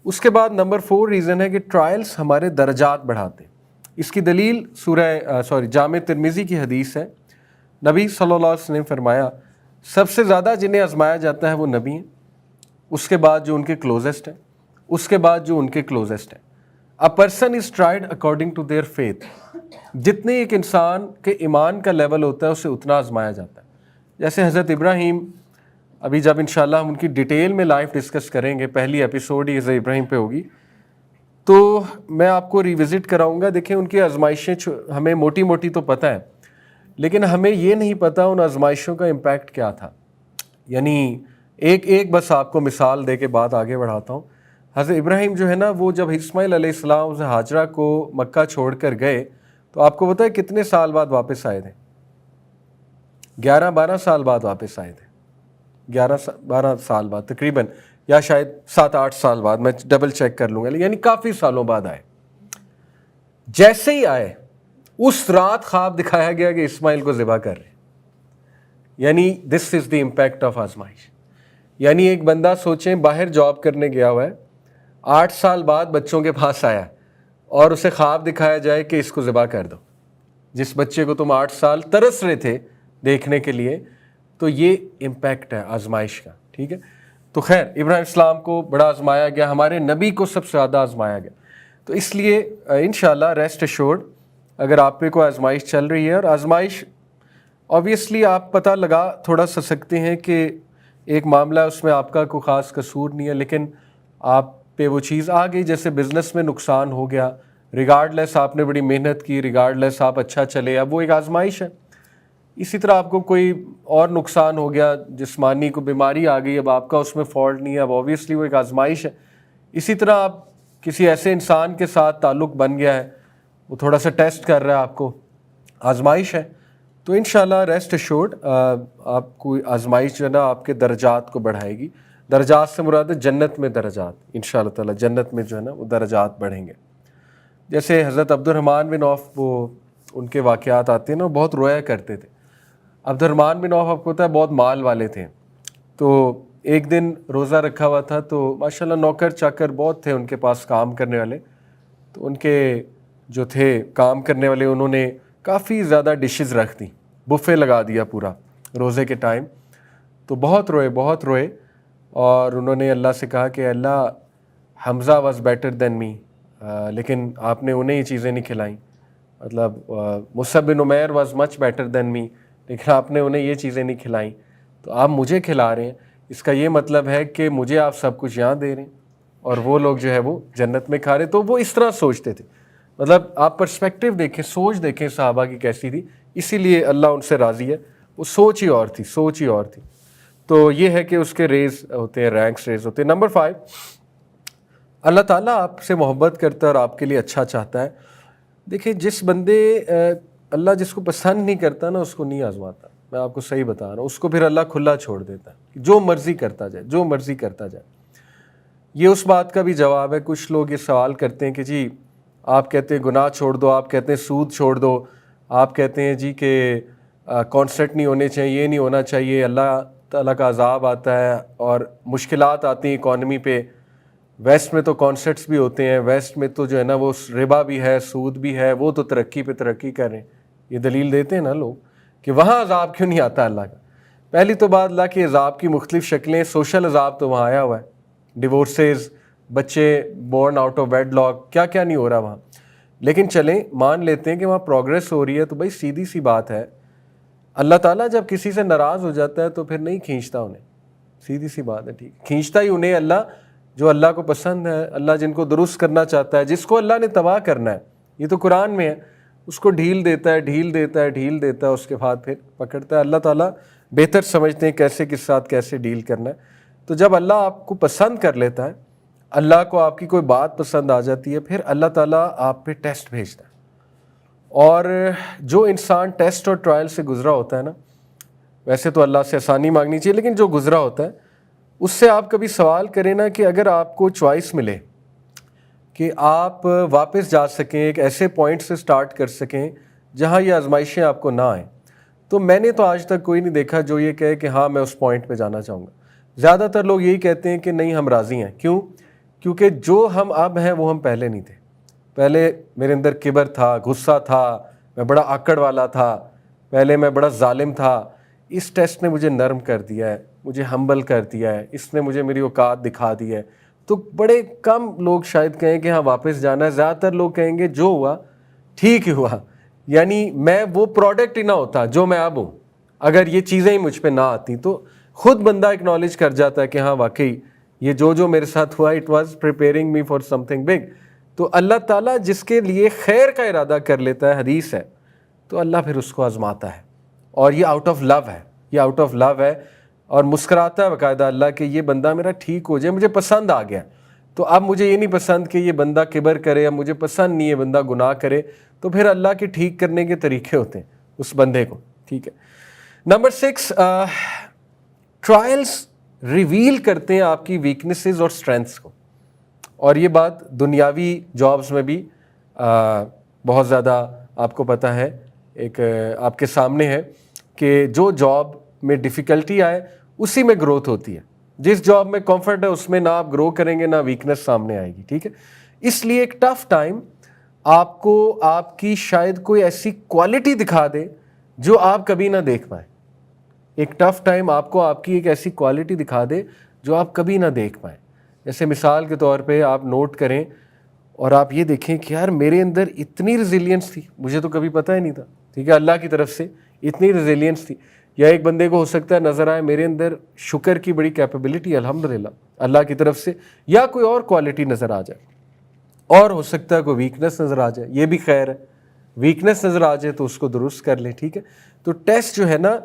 اس کے بعد نمبر 4 ریزن ہے کہ ٹرائلز ہمارے درجات بڑھاتے ہیں۔ اس کی دلیل جامع ترمذی کی حدیث ہے، نبی صلی اللہ علیہ وسلم نے فرمایا سب سے زیادہ جنہیں آزمایا جاتا ہے وہ نبی ہیں، اس کے بعد جو ان کے کلوزسٹ ہیں، اس کے بعد جو ان کے کلوزسٹ ہیں۔ A person is tried according to their faith، جتنے ایک انسان کے ایمان کا لیول ہوتا ہے اسے اتنا آزمایا جاتا ہے. جیسے حضرت ابراہیم، ابھی جب انشاءاللہ ہم ان کی ڈیٹیل میں لائف ڈسکس کریں گے، پہلی ایپیسوڈ ہی حضرت ابراہیم پہ ہوگی، تو میں آپ کو ریوزٹ کراؤں گا. دیکھیں ان کی آزمائشیں ہمیں موٹی موٹی تو پتہ ہے، لیکن ہمیں یہ نہیں پتہ ان آزمائشوں کا امپیکٹ کیا تھا. یعنی ایک بس آپ کو مثال دے کے بات آگے بڑھاتا ہوں. حضرت ابراہیم جو ہے نا، وہ جب اسماعیل علیہ السلام سے ہاجرہ کو مکہ چھوڑ کر گئے تو آپ کو پتہ ہے کتنے سال بعد واپس آئے تھے؟ 11-12 سال بعد واپس آئے تھے. 11-12 سال بعد تقریباً، یا شاید 7-8 سال بعد، میں ڈبل چیک کر لوں گا، یعنی کافی سالوں بعد آئے. جیسے ہی آئے اس رات خواب دکھایا گیا کہ اسماعیل کو ذبح کر رہے. یعنی دس از دی امپیکٹ آف آزمائش. یعنی ایک بندہ سوچیں باہر جاب کرنے گیا ہوا ہے، 8 سال بعد بچوں کے پاس آیا اور اسے خواب دکھایا جائے کہ اس کو ذبح کر دو، جس بچے کو تم 8 سال ترس رہے تھے دیکھنے کے لیے. تو یہ امپیکٹ ہے آزمائش کا. ٹھیک ہے، تو خیر ابراہیم السلام کو بڑا آزمایا گیا، ہمارے نبی کو سب سے زیادہ آزمایا گیا. تو اس لیے انشاءاللہ ریسٹ ایشورڈ، اگر آپ پہ کوئی آزمائش چل رہی ہے، اور آزمائش اوبویسلی آپ پتہ لگا تھوڑا سا سکتے ہیں کہ ایک معاملہ ہے، اس میں آپ کا کوئی خاص قصور نہیں ہے، لیکن آپ پہ وہ چیز آ گئی. جیسے بزنس میں نقصان ہو گیا، ریگارڈ لیس آپ نے بڑی محنت کی، ریگارڈ لیس آپ اچھا چلے، اب وہ ایک آزمائش ہے. اسی طرح آپ کو کوئی اور نقصان ہو گیا، جسمانی کو بیماری آ گئی، اب آپ کا اس میں فالٹ نہیں ہے، اب اوبویسلی وہ ایک آزمائش ہے. اسی طرح آپ کسی ایسے انسان کے ساتھ تعلق بن گیا ہے، وہ تھوڑا سا ٹیسٹ کر رہا ہے آپ کو، آزمائش ہے. تو انشاءاللہ ریسٹ ایشورڈ آپ کو آزمائش جو ہے نا آپ کے درجات کو بڑھائے گی. درجات سے مراد ہے جنت میں درجات، انشاءاللہ تعالیٰ جنت میں جو ہے نا وہ درجات بڑھیں گے. جیسے حضرت عبد الرحمن بن عوف، وہ ان کے واقعات آتے ہیں نا، وہ بہت رویا کرتے تھے. عبد الرحمن بن عوف آپ کو پتہ ہے بہت مال والے تھے. تو ایک دن روزہ رکھا ہوا تھا، تو ماشاءاللہ نوکر چاکر بہت تھے ان کے پاس کام کرنے والے. تو ان کے جو تھے کام کرنے والے، انہوں نے کافی زیادہ ڈشز رکھ دیں، بفے لگا دیا پورا روزے کے ٹائم. تو بہت روئے اور انہوں نے اللہ سے کہا کہ اللہ، حمزہ واز بیٹر دین می، لیکن آپ نے انہیں یہ چیزیں نہیں کھلائیں. مطلب Musab bin Umair was much better than me, لیکن آپ نے انہیں یہ چیزیں نہیں کھلائیں، تو آپ مجھے کھلا رہے ہیں. اس کا یہ مطلب ہے کہ مجھے آپ سب کچھ یہاں دے رہے ہیں اور وہ لوگ جو ہے وہ جنت میں کھا رہے. تو وہ اس طرح سوچتے تھے. مطلب آپ پرسپیکٹیو دیکھیں، سوچ دیکھیں صحابہ کی کیسی تھی. اسی لیے اللہ ان سے راضی ہے. وہ سوچ ہی اور تھی. تو یہ ہے کہ اس کے ریز ہوتے ہیں، رینکس ریز ہوتے ہیں. نمبر 5، اللہ تعالیٰ آپ سے محبت کرتا ہے اور آپ کے لیے اچھا چاہتا ہے. دیکھیں جس بندے اللہ جس کو پسند نہیں کرتا نا، اس کو نہیں آزماتا. میں آپ کو صحیح بتا رہا ہوں، اس کو پھر اللہ کھلا چھوڑ دیتا ہے، جو مرضی کرتا جائے. یہ اس بات کا بھی جواب ہے. کچھ لوگ یہ سوال کرتے ہیں کہ جی آپ کہتے ہیں گناہ چھوڑ دو، آپ کہتے ہیں سود چھوڑ دو، آپ کہتے ہیں جی کہ کانسرٹ نہیں ہونے چاہیے، یہ نہیں ہونا چاہیے، اللہ تعالیٰ کا عذاب آتا ہے اور مشکلات آتی ہیں اکانومی پہ. ویسٹ میں تو کانسرٹس بھی ہوتے ہیں، ویسٹ میں تو جو ہے نا وہ ربا بھی ہے، سود بھی ہے، وہ تو ترقی پہ ترقی کر رہے ہیں. یہ دلیل دیتے ہیں نا لوگ کہ وہاں عذاب کیوں نہیں آتا اللہ کا. پہلی تو بات، اللہ کے عذاب کی مختلف شکلیں، سوشل عذاب تو وہاں آیا ہوا ہے، ڈیورسز، بچے born out of wedlock, کیا کیا نہیں ہو رہا وہاں. لیکن چلیں مان لیتے ہیں کہ وہاں پروگریس ہو رہی ہے. تو بھائی سیدھی سی بات ہے، اللہ تعالیٰ جب کسی سے ناراض ہو جاتا ہے تو پھر نہیں کھینچتا انہیں. سیدھی سی بات ہے، ٹھیک، کھینچتا ہی انہیں اللہ جو اللہ کو پسند ہے، اللہ جن کو درست کرنا چاہتا ہے، جس کو اللہ نے تباہ کرنا ہے. یہ تو قرآن میں ہے. اس کو ڈھیل دیتا ہے، اس کے بعد پھر پکڑتا ہے. اللہ تعالیٰ بہتر سمجھتے ہیں کیسے کس ساتھ کیسے ڈیل کرنا ہے. تو جب اللہ آپ کو پسند کر لیتا ہے، اللہ کو آپ کی کوئی بات پسند آ جاتی ہے، پھر اللہ تعالیٰ آپ پہ ٹیسٹ بھیجتا ہے. اور جو انسان ٹیسٹ اور ٹرائل سے گزرا ہوتا ہے نا، ویسے تو اللہ سے آسانی مانگنی چاہیے، لیکن جو گزرا ہوتا ہے اس سے آپ کبھی سوال کریں نا کہ اگر آپ کو چوائس ملے کہ آپ واپس جا سکیں، ایک ایسے پوائنٹ سے سٹارٹ کر سکیں جہاں یہ آزمائشیں آپ کو نہ آئیں، تو میں نے تو آج تک کوئی نہیں دیکھا جو یہ کہے کہ ہاں میں اس پوائنٹ پہ جانا چاہوں گا. زیادہ تر لوگ یہی کہتے ہیں کہ نہیں ہم راضی ہیں. کیوں؟ کیونکہ جو ہم اب ہیں وہ ہم پہلے نہیں تھے. پہلے میرے اندر کبر تھا، غصہ تھا، میں بڑا آکڑ والا تھا، پہلے میں بڑا ظالم تھا. اس ٹیسٹ نے مجھے نرم کر دیا ہے، مجھے ہمبل کر دیا ہے، اس نے مجھے میری اوقات دکھا دی ہے. تو بڑے کم لوگ شاید کہیں کہ ہاں واپس جانا ہے. زیادہ تر لوگ کہیں گے جو ہوا ٹھیک ہی ہوا، یعنی میں وہ پروڈکٹ ہی نہ ہوتا جو میں اب ہوں، اگر یہ چیزیں ہی مجھ پہ نہ آتی. تو خود بندہ اکنالج کر جاتا ہے کہ ہاں واقعی یہ جو میرے ساتھ ہوا it was preparing me for some thing big. تو اللہ تعالیٰ جس کے لیے خیر کا ارادہ کر لیتا ہے، حدیث ہے، تو اللہ پھر اس کو آزماتا ہے. اور یہ آؤٹ آف لو ہے، یہ آؤٹ آف لو ہے، اور مسکراتا ہے باقاعدہ اللہ کہ یہ بندہ میرا ٹھیک ہو جائے، مجھے پسند آ گیا. تو اب مجھے یہ نہیں پسند کہ یہ بندہ کبر کرے، اب مجھے پسند نہیں ہے بندہ گناہ کرے. تو پھر اللہ کے ٹھیک کرنے کے طریقے ہوتے ہیں اس بندے کو. ٹھیک ہے. نمبر 6، ٹرائلز ریویل کرتے ہیں آپ کی ویکنیسز اور اسٹرینتھس کو. اور یہ بات دنیاوی جابز میں بھی بہت زیادہ آپ کو پتہ ہے، ایک آپ کے سامنے ہے کہ جو جاب میں ڈیفیکلٹی آئے اسی میں گروتھ ہوتی ہے. جس جاب میں کمفرٹ ہے اس میں نہ آپ گرو کریں گے نہ ویکنس سامنے آئے گی. ٹھیک ہے. اس لیے ایک ٹف ٹائم آپ کو آپ کی شاید کوئی ایسی کوالٹی دکھا دے جو آپ کبھی نہ دیکھ پائیں. ایک ٹف ٹائم آپ کو آپ کی ایک ایسی کوالٹی دکھا دے جو آپ کبھی نہ دیکھ پائیں. جیسے مثال کے طور پہ آپ نوٹ کریں اور آپ یہ دیکھیں کہ یار میرے اندر اتنی ریزیلینس تھی، مجھے تو کبھی پتہ ہی نہیں تھا. ٹھیک ہے. اللہ کی طرف سے اتنی ریزیلینس تھی. یا ایک بندے کو ہو سکتا ہے نظر آئے میرے اندر شکر کی بڑی کیپیبلٹی الحمدللہ اللہ کی طرف سے، یا کوئی اور کوالٹی نظر آ جائے. اور ہو سکتا ہے کوئی ویکنس نظر آ جائے، یہ بھی خیر ہے. ویکنس نظر آ جائے تو اس کو درست کر لیں. ٹھیک ہے. تو ٹیسٹ جو ہے نا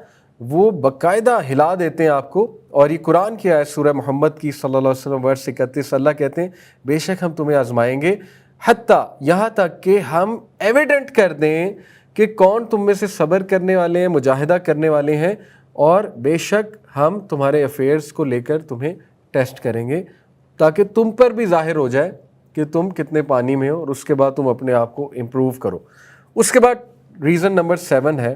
وہ باقاعدہ ہلا دیتے ہیں آپ کو. اور یہ قرآن کی آیت سورہ محمد کی صلی اللہ علیہ وسلم ورس 31، اللہ کہتے ہیں بے شک ہم تمہیں آزمائیں گے حتیٰ یہاں تک کہ ہم ایویڈنٹ کر دیں کہ کون تم میں سے صبر کرنے والے ہیں، مجاہدہ کرنے والے ہیں، اور بے شک ہم تمہارے افیئرس کو لے کر تمہیں ٹیسٹ کریں گے تاکہ تم پر بھی ظاہر ہو جائے کہ تم کتنے پانی میں ہو، اور اس کے بعد تم اپنے آپ کو امپروو کرو. اس کے بعد ریزن نمبر 7 ہے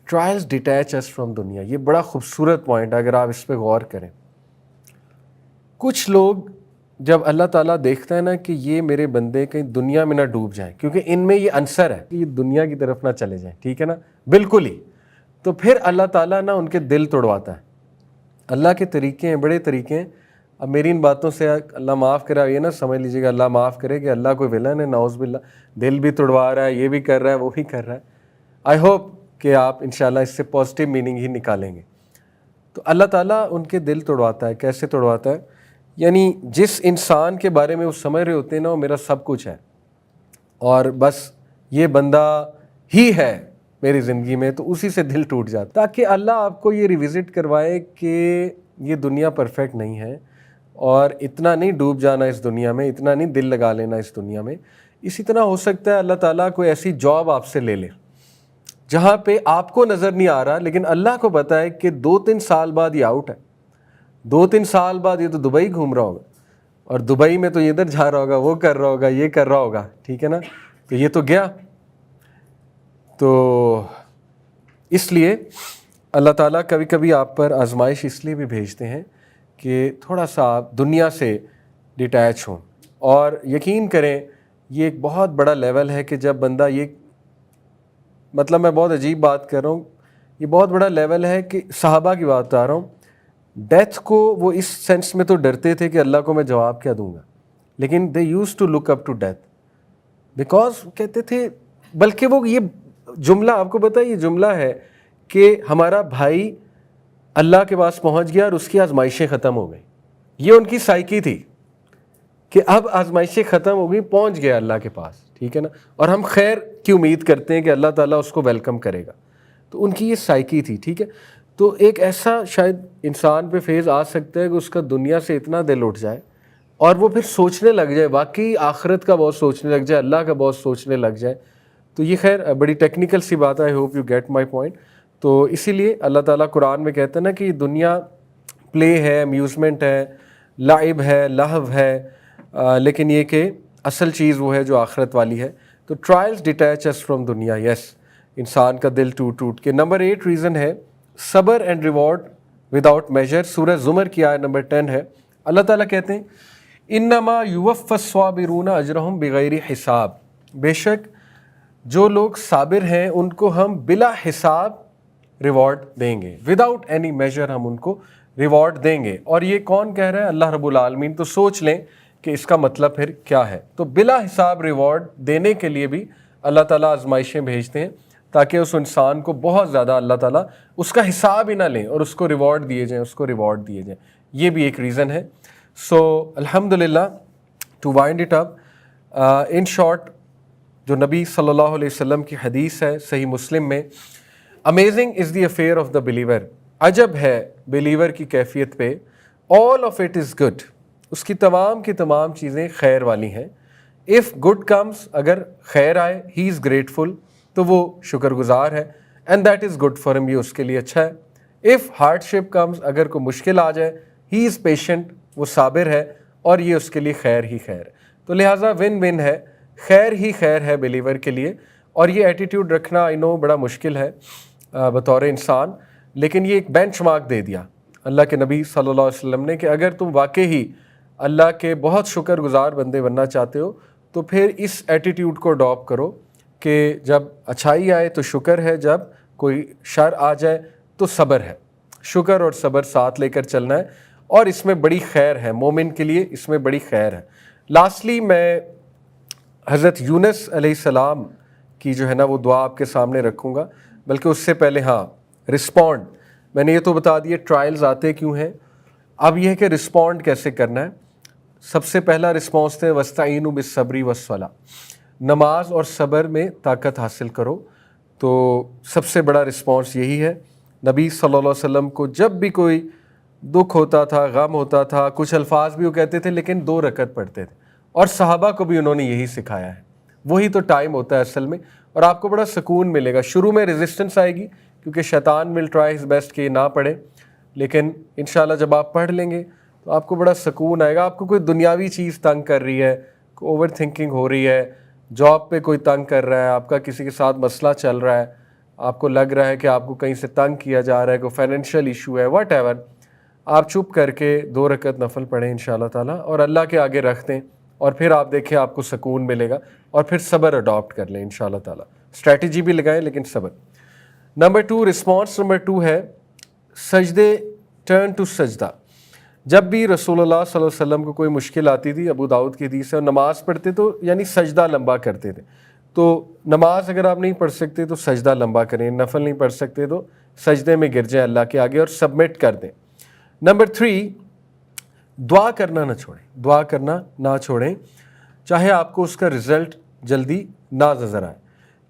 ٹرائلز ڈیٹیچ اس فرام دنیا. یہ بڑا خوبصورت پوائنٹ ہے اگر آپ اس پہ غور کریں. کچھ لوگ جب اللہ تعالیٰ دیکھتا ہے نا کہ یہ میرے بندے کہیں دنیا میں نہ ڈوب جائیں، کیونکہ ان میں یہ عنصر ہے کہ یہ دنیا کی طرف نہ چلے جائیں، ٹھیک ہے نا، بالکل ہی، تو پھر اللہ تعالیٰ نا ان کے دل توڑواتا ہے. اللہ کے طریقے ہیں، بڑے طریقے ہیں. اب میری ان باتوں سے اللہ معاف کرے یہ نہ سمجھ لیجیے گا اللہ معاف کرے کہ اللہ کوئی ولن ہے، نعوذ باللہ، دل بھی توڑوا رہا ہے، یہ بھی کر رہا ہے، وہ بھی کر رہا ہے. آئی ہوپ کہ آپ انشاءاللہ اس سے پازیٹیو میننگ ہی نکالیں گے. تو اللہ تعالیٰ ان کے دل توڑواتا ہے. کیسے توڑواتا ہے؟ یعنی جس انسان کے بارے میں وہ سمجھ رہے ہوتے ہیں نا وہ میرا سب کچھ ہے اور بس یہ بندہ ہی ہے میری زندگی میں، تو اسی سے دل ٹوٹ جاتا، تاکہ اللہ آپ کو یہ ریوزٹ کروائے کہ یہ دنیا پرفیکٹ نہیں ہے، اور اتنا نہیں ڈوب جانا اس دنیا میں، اتنا نہیں دل لگا لینا اس دنیا میں. اسی طرح ہو سکتا ہے اللہ تعالیٰ کوئی ایسی جاب آپ سے لے لے جہاں پہ آپ کو نظر نہیں آ رہا لیکن اللہ کو پتہ ہے کہ 2-3 سال بعد یہ آؤٹ ہے، 2-3 سال بعد یہ تو دبئی گھوم رہا ہوگا، اور دبئی میں تو یہ ادھر جا رہا ہوگا، وہ کر رہا ہوگا، یہ کر رہا ہوگا، ٹھیک ہے نا، تو یہ تو گیا. تو اس لیے اللہ تعالیٰ کبھی کبھی آپ پر آزمائش اس لیے بھی بھیجتے ہیں کہ تھوڑا سا آپ دنیا سے ڈیٹیچ ہوں. اور یقین کریں یہ ایک بہت بڑا لیول ہے کہ جب بندہ یہ، مطلب میں بہت عجیب بات کر رہا ہوں، یہ بہت بڑا لیول ہے کہ صحابہ کی بات بتا رہا ہوں، ڈیتھ کو وہ اس سینس میں تو ڈرتے تھے کہ اللہ کو میں جواب کیا دوں گا، لیکن they used to look up to death because کہتے تھے، بلکہ وہ یہ جملہ آپ کو پتہ ہے، یہ جملہ ہے کہ ہمارا بھائی اللہ کے پاس پہنچ گیا اور اس کی آزمائشیں ختم ہو گئیں. یہ ان کی سائیکی تھی کہ اب آزمائشیں ختم ہو گئی، پہنچ گیا اللہ کے پاس، ٹھیک ہے نا، اور ہم خیر کی امید کرتے ہیں کہ اللہ تعالیٰ اس کو ویلکم کرے گا. تو ان کی یہ سائیکی تھی. ٹھیک ہے. تو ایک ایسا شاید انسان پہ فیز آ سکتا ہے کہ اس کا دنیا سے اتنا دل اٹھ جائے اور وہ پھر سوچنے لگ جائے، واقعی آخرت کا بہت سوچنے لگ جائے، اللہ کا بہت سوچنے لگ جائے. تو یہ خیر بڑی ٹیکنیکل سی بات ہے، I hope you get my point. تو اسی لیے اللہ تعالیٰ قرآن میں کہتا ہے نا کہ یہ دنیا پلے ہے، امیوزمنٹ ہے، لعب ہے، لہو ہے، لیکن یہ کہ اصل چیز وہ ہے جو آخرت والی ہے. تو ٹرائلز ڈیٹیچ اس فرام دنیا. یس، انسان کا دل ٹوٹ کے. نمبر 8 ریزن ہے صبر اینڈ ریوارڈ وداؤٹ میجر. سورہ زمر کی آیت نمبر 10 ہے. اللہ تعالیٰ کہتے ہیں انما یوفی الصابرون اجرہم بغیر حساب. بے شک جو لوگ صابر ہیں ان کو ہم بلا حساب ریوارڈ دیں گے، وداؤٹ اینی میجر ہم ان کو ریوارڈ دیں گے. اور یہ کون کہہ رہا ہے؟ اللہ رب العالمین. تو سوچ لیں کہ اس کا مطلب پھر کیا ہے. تو بلا حساب ریوارڈ دینے کے لیے بھی اللہ تعالیٰ آزمائشیں بھیجتے ہیں تاکہ اس انسان کو بہت زیادہ اللہ تعالیٰ اس کا حساب ہی نہ لیں اور اس کو ریوارڈ دیے جائیں. یہ بھی ایک ریزن ہے. سو الحمدللہ to wind it up, in short جو نبی صلی اللہ علیہ وسلم کی حدیث ہے صحیح مسلم میں، amazing is the affair of the believer, عجب ہے بلیور کی کیفیت پہ، all of it is good, اس کی تمام چیزیں خیر والی ہیں. اف گڈ کمز، اگر خیر آئے، ہی از گریٹفل، تو وہ شکر گزار ہے، and that is good for ہم، یہ اس کے لیے اچھا ہے. اف ہارڈ شپ کمز، اگر کوئی مشکل آ جائے، ہی از پیشنٹ، وہ صابر ہے، اور یہ اس کے لیے خیر ہی خیر ہے. تو لہٰذا ون ون ہے، خیر ہی خیر ہے بلیور کے لیے. اور یہ ایٹیٹیوڈ رکھنا آئی نو بڑا مشکل ہے بطور انسان، لیکن یہ ایک بینچ مارک دے دیا اللہ کے نبی صلی اللہ علیہ وسلم نے کہ اگر تم واقعی ہی اللہ کے بہت شکر گزار بندے بننا چاہتے ہو تو پھر اس ایٹیٹیوڈ کو اڈاپٹ کرو کہ جب اچھائی آئے تو شکر ہے، جب کوئی شر آ جائے تو صبر ہے. شکر اور صبر ساتھ لے کر چلنا ہے، اور اس میں بڑی خیر ہے مومن کے لیے، اس میں بڑی خیر ہے. لاسٹلی میں حضرت یونس علیہ السلام کی جو ہے نا وہ دعا آپ کے سامنے رکھوں گا، بلکہ اس سے پہلے رسپونڈ، میں نے یہ تو بتا دیا ٹرائلز آتے کیوں ہیں، اب یہ ہے کہ رسپونڈ کیسے کرنا ہے. سب سے پہلا رسپانس ہے وَاسْتَعِینُوا بِالصَّبْرِ وَالصَّلَاةِ، نماز اور صبر میں طاقت حاصل کرو. تو سب سے بڑا رسپانس یہی ہے. نبی صلی اللہ علیہ وسلم کو جب بھی کوئی دکھ ہوتا تھا، غم ہوتا تھا، کچھ الفاظ بھی وہ کہتے تھے لیکن 2 رکعت پڑھتے تھے، اور صحابہ کو بھی انہوں نے یہی سکھایا ہے. وہی تو ٹائم ہوتا ہے اصل میں، اور آپ کو بڑا سکون ملے گا. شروع میں ریزسٹنس آئے گی کیونکہ شیطان ول ٹرائی ہز بیسٹ کہ یہ نہ پڑھے، لیکن انشاءاللہ جب آپ پڑھ لیں گے تو آپ کو بڑا سکون آئے گا. آپ کو کوئی دنیاوی چیز تنگ کر رہی ہے، کوئی اوور تھنکنگ ہو رہی ہے، جاب پہ کوئی تنگ کر رہا ہے، آپ کا کسی کے ساتھ مسئلہ چل رہا ہے، آپ کو لگ رہا ہے کہ آپ کو کہیں سے تنگ کیا جا رہا ہے، کوئی فائنینشیل ایشو ہے، واٹ ایور، آپ چپ کر کے 2 رکعت نفل پڑھیں انشاءاللہ تعالیٰ اور اللہ کے آگے رکھ دیں، اور پھر آپ دیکھیں آپ کو سکون ملے گا. اور پھر صبر اڈاپٹ کر لیں انشاءاللہ تعالیٰ. اسٹریٹجی بھی لگائیں لیکن صبر. نمبر 2، رسپانس نمبر 2 ہے سجدے، ٹرن ٹو سجدہ. جب بھی رسول اللہ صلی اللہ علیہ وسلم کو کوئی مشکل آتی تھی، ابو داؤد کی حدیث ہے، نماز پڑھتے تو یعنی سجدہ لمبا کرتے تھے. تو نماز اگر آپ نہیں پڑھ سکتے تو سجدہ لمبا کریں، نفل نہیں پڑھ سکتے تو سجدے میں گر جائیں اللہ کے آگے اور سبمٹ کر دیں. نمبر 3، دعا کرنا نہ چھوڑیں، چاہے آپ کو اس کا رزلٹ جلدی نہ نظر آئے،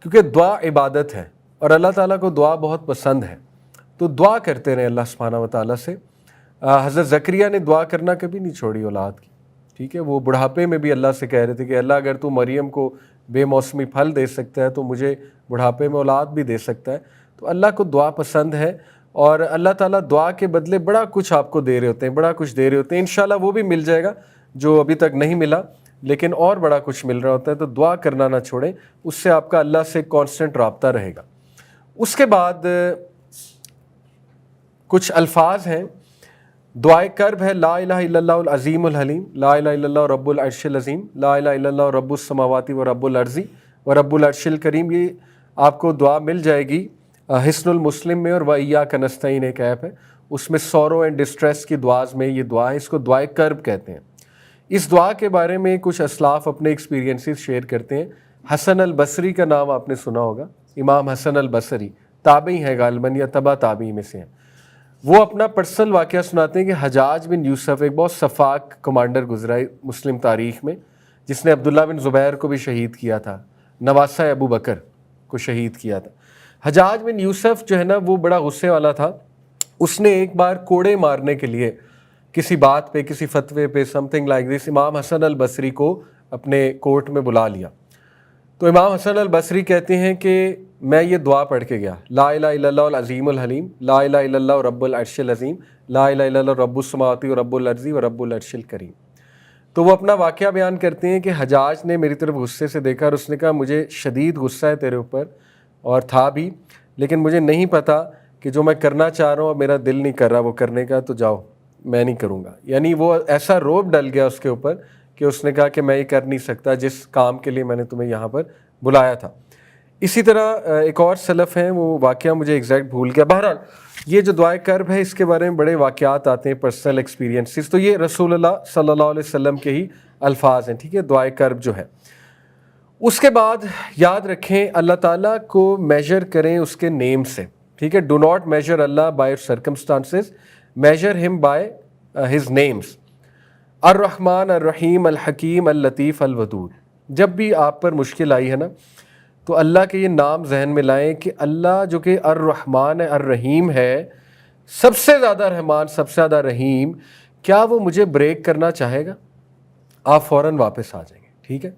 کیونکہ دعا عبادت ہے اور اللہ تعالیٰ کو دعا بہت پسند ہے. تو دعا کرتے رہیں اللہ سبحانہ و تعالیٰ سے. حضرت زکریا نے دعا کرنا کبھی نہیں چھوڑی اولاد کی، ٹھیک ہے. وہ بڑھاپے میں بھی اللہ سے کہہ رہے تھے کہ اللہ اگر تو مریم کو بے موسمی پھل دے سکتا ہے تو مجھے بڑھاپے میں اولاد بھی دے سکتا ہے. تو اللہ کو دعا پسند ہے، اور اللہ تعالیٰ دعا کے بدلے بڑا کچھ آپ کو دے رہے ہوتے ہیں، انشاءاللہ وہ بھی مل جائے گا جو ابھی تک نہیں ملا، لیکن اور بڑا کچھ مل رہا ہوتا ہے. تو دعا کرنا نہ چھوڑیں، اس سے آپ کا اللہ سے کانسٹنٹ رابطہ رہے گا. اس کے بعد کچھ الفاظ ہیں. دعائے کرب ہے لا الہ الا اللہ العظیم الحلیم، لا الہ الا اللہ رب العرش العظیم، لا الہ الا اللہ رب السماوات و رب الارض و رب العرش الکریم. یہ آپ کو دعا مل جائے گی حسن المسلم میں، اور وَإِيَّاكَ نَسْتَعِينُ ایک ایپ ہے، اس میں سورو اینڈ ڈسٹریس کی دعاز میں یہ دعا ہے. اس کو دعائے کرب کہتے ہیں. اس دعا کے بارے میں کچھ اسلاف اپنے ایکسپیرینسز شیئر کرتے ہیں. حسن البصری کا نام آپ نے سنا ہوگا، امام حسن البصری تابعی ہیں غالباً یا تبع تابعی میں سے ہیں. وہ اپنا پرسنل واقعہ سناتے ہیں کہ حجاج بن یوسف ایک بہت شفاق کمانڈر گزرا ہے مسلم تاریخ میں، جس نے عبداللہ بن زبیر کو بھی شہید کیا تھا، نواسہ ابو بکر کو شہید کیا تھا. حجاج بن یوسف جو ہے نا وہ بڑا غصے والا تھا. اس نے ایک بار کوڑے مارنے کے لیے کسی بات پہ، کسی فتوے پہ، سم تھنگ لائک دس، امام حسن البصری کو اپنے کورٹ میں بلا لیا. تو امام حسن البصری کہتے ہیں کہ میں یہ دعا پڑھ کے گیا، لا الہ الا اللہ العظیم الحلیم، لا الہ الا اللہ رب العرش العظیم، لا الہ الا اللہ رب السماوات و رب الارض و رب العرش الکریم. تو وہ اپنا واقعہ بیان کرتے ہیں کہ حجاج نے میری طرف غصے سے دیکھا اور اس نے کہا مجھے شدید غصہ ہے تیرے اوپر، اور تھا بھی، لیکن مجھے نہیں پتہ کہ جو میں کرنا چاہ رہا ہوں اور میرا دل نہیں کر رہا وہ کرنے کا، تو جاؤ میں نہیں کروں گا. یعنی وہ ایسا روب ڈل گیا اس کے اوپر کہ اس نے کہا کہ میں یہ کر نہیں سکتا جس کام کے لیے میں نے تمہیں یہاں پر بلایا تھا. اسی طرح ایک اور سلف ہیں، وہ واقعہ مجھے ایگزیکٹ بھول گیا. بہرحال یہ جو دعائے کرب ہے اس کے بارے میں بڑے واقعات آتے ہیں، پرسنل ایکسپیرینسز. تو یہ رسول اللہ صلی اللہ علیہ وسلم کے ہی الفاظ ہیں، ٹھیک ہے، دعائے کرب جو ہے. اس کے بعد یاد رکھیں اللہ تعالیٰ کو میجر کریں اس کے نیم سے، ٹھیک ہے. Do not measure Allah by circumstances, measure him by his names. الرحمن الرحیم الحکیم اللطیف الودود. جب بھی آپ پر مشکل آئی ہے نا تو اللہ کے یہ نام ذہن میں لائیں کہ اللہ جو کہ الرحمن ہے، الرحیم ہے، سب سے زیادہ رحمان، سب سے زیادہ رحیم، کیا وہ مجھے بریک کرنا چاہے گا؟ آپ فوراً واپس آ جائیں گے، ٹھیک ہے.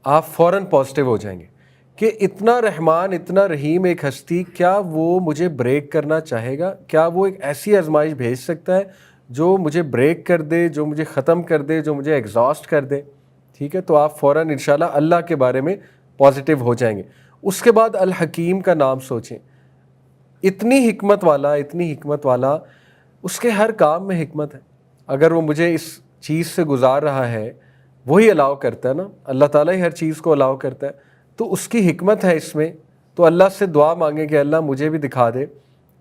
آپ فوراً پازیٹیو ہو جائیں گے کہ اتنا رحمان، اتنا رحیم ایک ہستی، کیا وہ مجھے بریک کرنا چاہے گا؟ کیا وہ ایک ایسی آزمائش بھیج سکتا ہے جو مجھے بریک کر دے، جو مجھے ختم کر دے، جو مجھے ایگزاسٹ کر دے؟ ٹھیک ہے. تو آپ فوراً انشاءاللہ اللہ کے بارے میں پازیٹیو ہو جائیں گے. اس کے بعد الحکیم کا نام سوچیں. اتنی حکمت والا، اتنی حکمت والا، اس کے ہر کام میں حکمت ہے. اگر وہ مجھے اس چیز سے گزار رہا ہے، وہی الاؤ کرتا ہے نا، اللہ تعالیٰ ہی ہر چیز کو الاؤ کرتا ہے، تو اس کی حکمت ہے اس میں. تو اللہ سے دعا مانگیں کہ اللہ مجھے بھی دکھا دے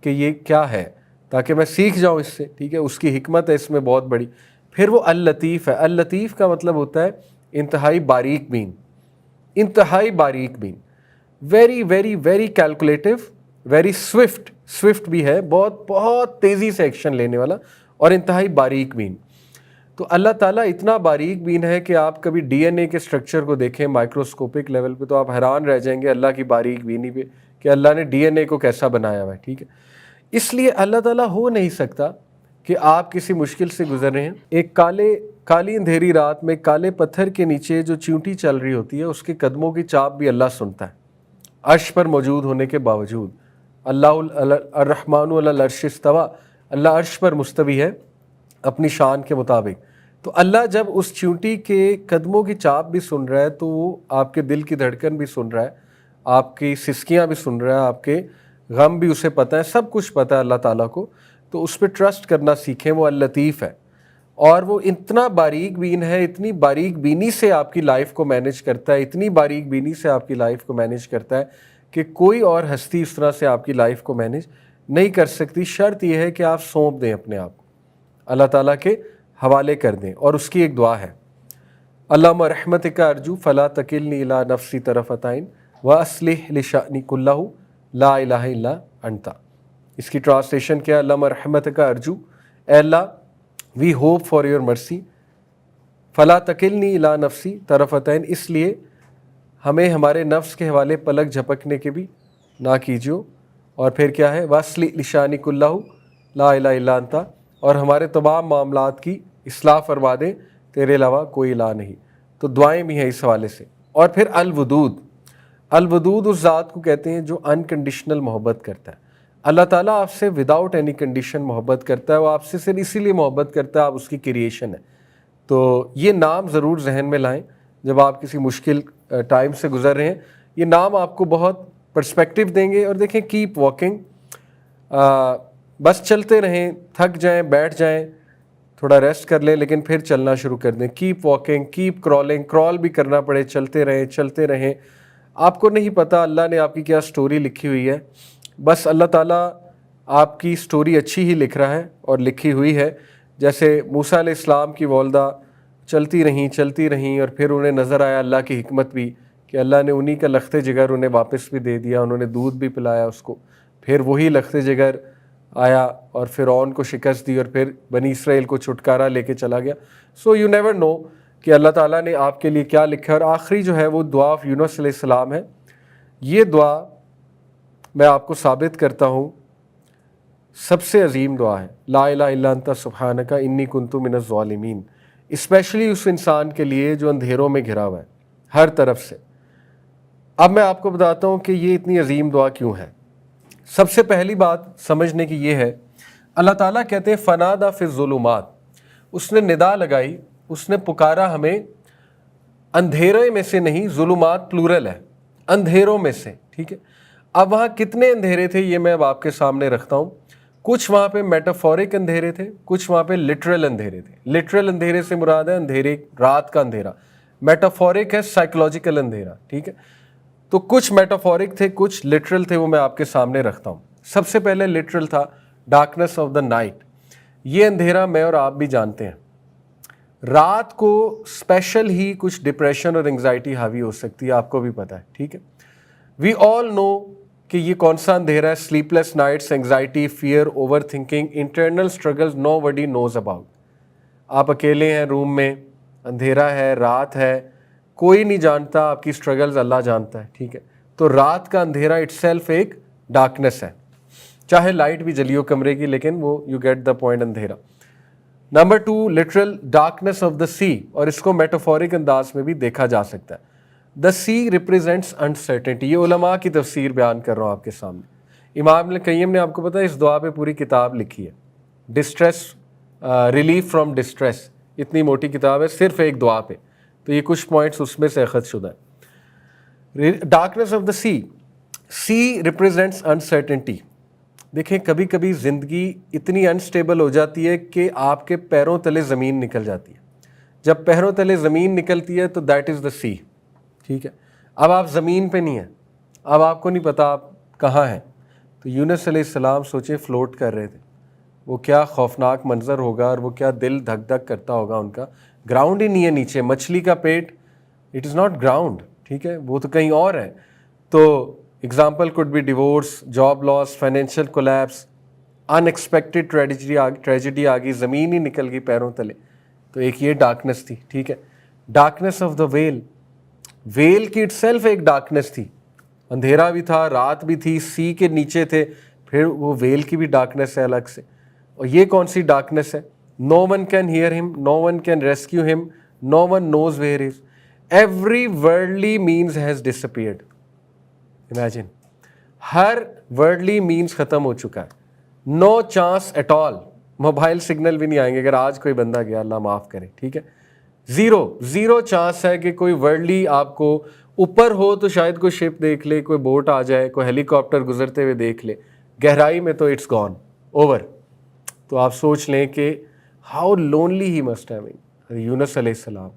کہ یہ کیا ہے، تاکہ میں سیکھ جاؤں اس سے. ٹھیک ہے. اس کی حکمت ہے اس میں بہت بڑی. پھر وہ اللطیف ہے. اللطیف کا مطلب ہوتا ہے انتہائی باریک بین، انتہائی باریک بین، very very very calculative, very swift. Swift بھی ہے، بہت بہت تیزی سے ایکشن لینے والا، اور انتہائی باریک بین. تو اللہ تعالیٰ اتنا باریک بین ہے کہ آپ کبھی ڈی این اے کے اسٹرکچر کو دیکھیں مائکروسکوپک لیول پہ تو آپ حیران رہ جائیں گے اللہ کی باریک بینی پہ کہ اللہ نے ڈی این اے کو کیسا بنایا ہوا ہے. ٹھیک ہے. اس لیے اللہ تعالیٰ ہو نہیں سکتا کہ آپ کسی مشکل سے گزر رہے ہیں. ایک کالی اندھیری رات میں کالے پتھر کے نیچے جو چیونٹی چل رہی ہوتی ہے، اس کے قدموں کی چاپ بھی اللہ سنتا ہے، عرش پر موجود ہونے کے باوجود. اللہ الرحمن علی العرش استویٰ، اللہ عرش پر مستوی ہے اپنی شان کے مطابق. تو اللہ جب اس چیونٹی کے قدموں کی چاپ بھی سن رہا ہے تو وہ آپ کے دل کی دھڑکن بھی سن رہا ہے، آپ کی سسکیاں بھی سن رہا ہے، آپ کے غم بھی اسے پتہ ہے، سب کچھ پتہ ہے اللہ تعالیٰ کو. تو اس پہ ٹرسٹ کرنا سیکھیں. وہ اللطیف ہے، اور وہ اتنا باریک بین ہے، اتنی باریک بینی سے آپ کی لائف کو مینیج کرتا ہے، اتنی باریک بینی سے آپ کی لائف کو مینیج کرتا ہے کہ کوئی اور ہستی اس طرح سے آپ کی لائف کو مینیج نہیں کر سکتی. شرط یہ ہے کہ آپ سونپ دیں اپنے آپ کو، اللہ تعالیٰ کے حوالے کر دیں. اور اس کی ایک دعا ہے، اللہم رحمتک ارجو فلا تکلنی الی نفسی طرفۃ عین واصلح لشأنی کلہ لا الہ الا انت. اس کی ٹرانسلیشن کیا ہے؟ اللہم رحمتک ارجو، اے اللہ وی ہوپ فار یور مرسی، فلا تکلنی الی نفسی طرفۃ عین، اس لیے ہمیں ہمارے نفس کے حوالے پلک جھپکنے کے بھی نہ کیجیو. اور پھر کیا ہے؟ واصلح لشأنی کلہ لا الہ الا انت، اور ہمارے تمام معاملات کی اصلاح فرما دے، تیرے علاوہ کوئی الہ نہیں. تو دعائیں بھی ہیں اس حوالے سے. اور پھر الودود. الودود اس ذات کو کہتے ہیں جو انکنڈیشنل محبت کرتا ہے. اللہ تعالیٰ آپ سے وداؤٹ اینی کنڈیشن محبت کرتا ہے. وہ آپ سے صرف اسی لیے محبت کرتا ہے، آپ اس کی کریشن ہے. تو یہ نام ضرور ذہن میں لائیں جب آپ کسی مشکل ٹائم سے گزر رہے ہیں. یہ نام آپ کو بہت پرسپیکٹیو دیں گے. اور دیکھیں، کیپ واکنگ، بس چلتے رہیں، تھک جائیں بیٹھ جائیں، تھوڑا ریسٹ کر لیں، لیکن پھر چلنا شروع کر دیں. کیپ واکنگ، کیپ کرالنگ، کرال بھی کرنا پڑے، چلتے رہیں چلتے رہیں. آپ کو نہیں پتہ اللہ نے آپ کی کیا سٹوری لکھی ہوئی ہے، بس اللہ تعالیٰ آپ کی سٹوری اچھی ہی لکھ رہا ہے اور لکھی ہوئی ہے. جیسے موسیٰ علیہ السلام کی والدہ چلتی رہیں اور پھر انہیں نظر آیا اللہ کی حکمت بھی کہ اللہ نے انہی کا لخت جگر انہیں واپس بھی دے دیا، انہوں نے دودھ بھی پلایا اس کو. پھر وہی لخت جگر آیا اور فرعون کو شکست دی اور پھر بنی اسرائیل کو چھٹکارا لے کے چلا گیا. سو یو نیور نو کہ اللہ تعالیٰ نے آپ کے لیے کیا لکھا ہے. اور آخری جو ہے وہ دعا یونس علیہ السلام ہے. یہ دعا میں آپ کو ثابت کرتا ہوں سب سے عظیم دعا ہے، لا الہ الا انت سبحانک انی کنت من الظالمین. اسپیشلی اس انسان کے لیے جو اندھیروں میں گھرا ہوا ہے ہر طرف سے. اب میں آپ کو بتاتا ہوں کہ یہ اتنی عظیم دعا کیوں ہے. سب سے پہلی بات سمجھنے کی یہ ہے، اللہ تعالیٰ کہتے ہیں فنادی فی الظلمات، اس نے ندا لگائی، اس نے پکارا ہمیں اندھیرے میں سے. نہیں، ظلمات پلورل ہے، اندھیروں میں سے. ٹھیک ہے. اب وہاں کتنے اندھیرے تھے یہ میں اب آپ کے سامنے رکھتا ہوں. کچھ وہاں پہ میٹافورک اندھیرے تھے، کچھ وہاں پہ لٹرل اندھیرے تھے. لٹرل اندھیرے سے مراد ہے اندھیرے رات کا اندھیرا. میٹافورک ہے سائیکولوجیکل اندھیرا. ٹھیک ہے. تو کچھ میٹافورک تھے، کچھ لٹرل تھے، وہ میں آپ کے سامنے رکھتا ہوں. سب سے پہلے لٹرل تھا ڈارکنیس آف دا نائٹ. یہ اندھیرا میں اور آپ بھی جانتے ہیں. رات کو اسپیشل ہی کچھ ڈپریشن اور انگزائٹی حاوی ہو سکتی ہے، آپ کو بھی پتہ ہے، ٹھیک ہے. وی آل نو کہ یہ کون سا اندھیرا ہے. Sleepless nights, anxiety, fear, overthinking, internal struggles nobody knows about. آپ اکیلے ہیں روم میں، اندھیرا ہے، رات ہے، کوئی نہیں جانتا آپ کی اسٹرگلز، اللہ جانتا ہے، ٹھیک ہے. تو رات کا اندھیرا اٹ سیلف ایک ڈارکنیس ہے، چاہے لائٹ بھی جلی ہو کمرے کی، لیکن وہ یو گیٹ دا پوائنٹ، اندھیرا. نمبر 2 literal darkness of the sea, اور اس کو میٹافورک انداز میں بھی دیکھا جا سکتا ہے. دا سی ریپریزینٹس انسرٹنٹی. یہ علماء کی تفسیر بیان کر رہا ہوں آپ کے سامنے. امام ابن القیم نے آپ کو پتہ ہے اس دعا پہ پوری کتاب لکھی ہے، ڈسٹریس، ریلیف فرام ڈسٹریس، اتنی موٹی کتاب ہے صرف ایک دعا پہ. تو یہ کچھ پوائنٹس اس میں سے اخذ شدہ ہے. Darkness of the sea, sea represents uncertainty. دیکھیں کبھی کبھی زندگی اتنی انسٹیبل ہو جاتی ہے کہ آپ کے پیروں تلے زمین نکل جاتی ہے. جب پیروں تلے زمین نکلتی ہے تو دیٹ از دا سی، ٹھیک ہے. اب آپ زمین پہ نہیں ہیں، اب آپ کو نہیں پتا آپ کہاں ہیں. تو یونس علیہ السلام سوچیں فلوٹ کر رہے تھے، وہ کیا خوفناک منظر ہوگا، اور وہ کیا دل دھک دھک کرتا ہوگا ان کا. گراؤنڈ ہی نہیں ہے نیچے، مچھلی کا پیٹ اٹ از ناٹ گراؤنڈ، ٹھیک ہے، وہ تو کہیں اور ہے. تو example could be divorce, job loss, financial collapse, unexpected tragedy آ گئی، زمین ہی نکل گئی پیروں تلے. تو ایک یہ ڈارکنیس تھی، ٹھیک ہے. Darkness of the well, well کی اٹ سیلف ایک ڈارکنیس تھی، اندھیرا بھی تھا، رات بھی تھی، سی کے نیچے تھے، پھر وہ ویل کی بھی ڈارکنیس ہے الگ سے. اور یہ کون سی ڈارکنیس ہے؟ نو ون کین ہیئر ہم، no one can rescue him, no one knows where is, every worldly means has disappeared. Imagine, ہر ورلڈلی مینز ختم ہو چکا ہے، no chance at all. Mobile signal بھی نہیں آئیں گے اگر آج کوئی بندہ گیا، اللہ معاف کرے، ٹھیک ہے. زیرو چانس ہے کہ کوئی ورلڈلی آپ کو اوپر ہو تو شاید کوئی شپ دیکھ لے، کوئی بوٹ آ جائے، کوئی ہیلی کاپٹر گزرتے ہوئے دیکھ لے، گہرائی میں تو اٹس گون اوور. تو آپ سوچ لیں کہ how lonely he must have been. Yunus علیہ السلام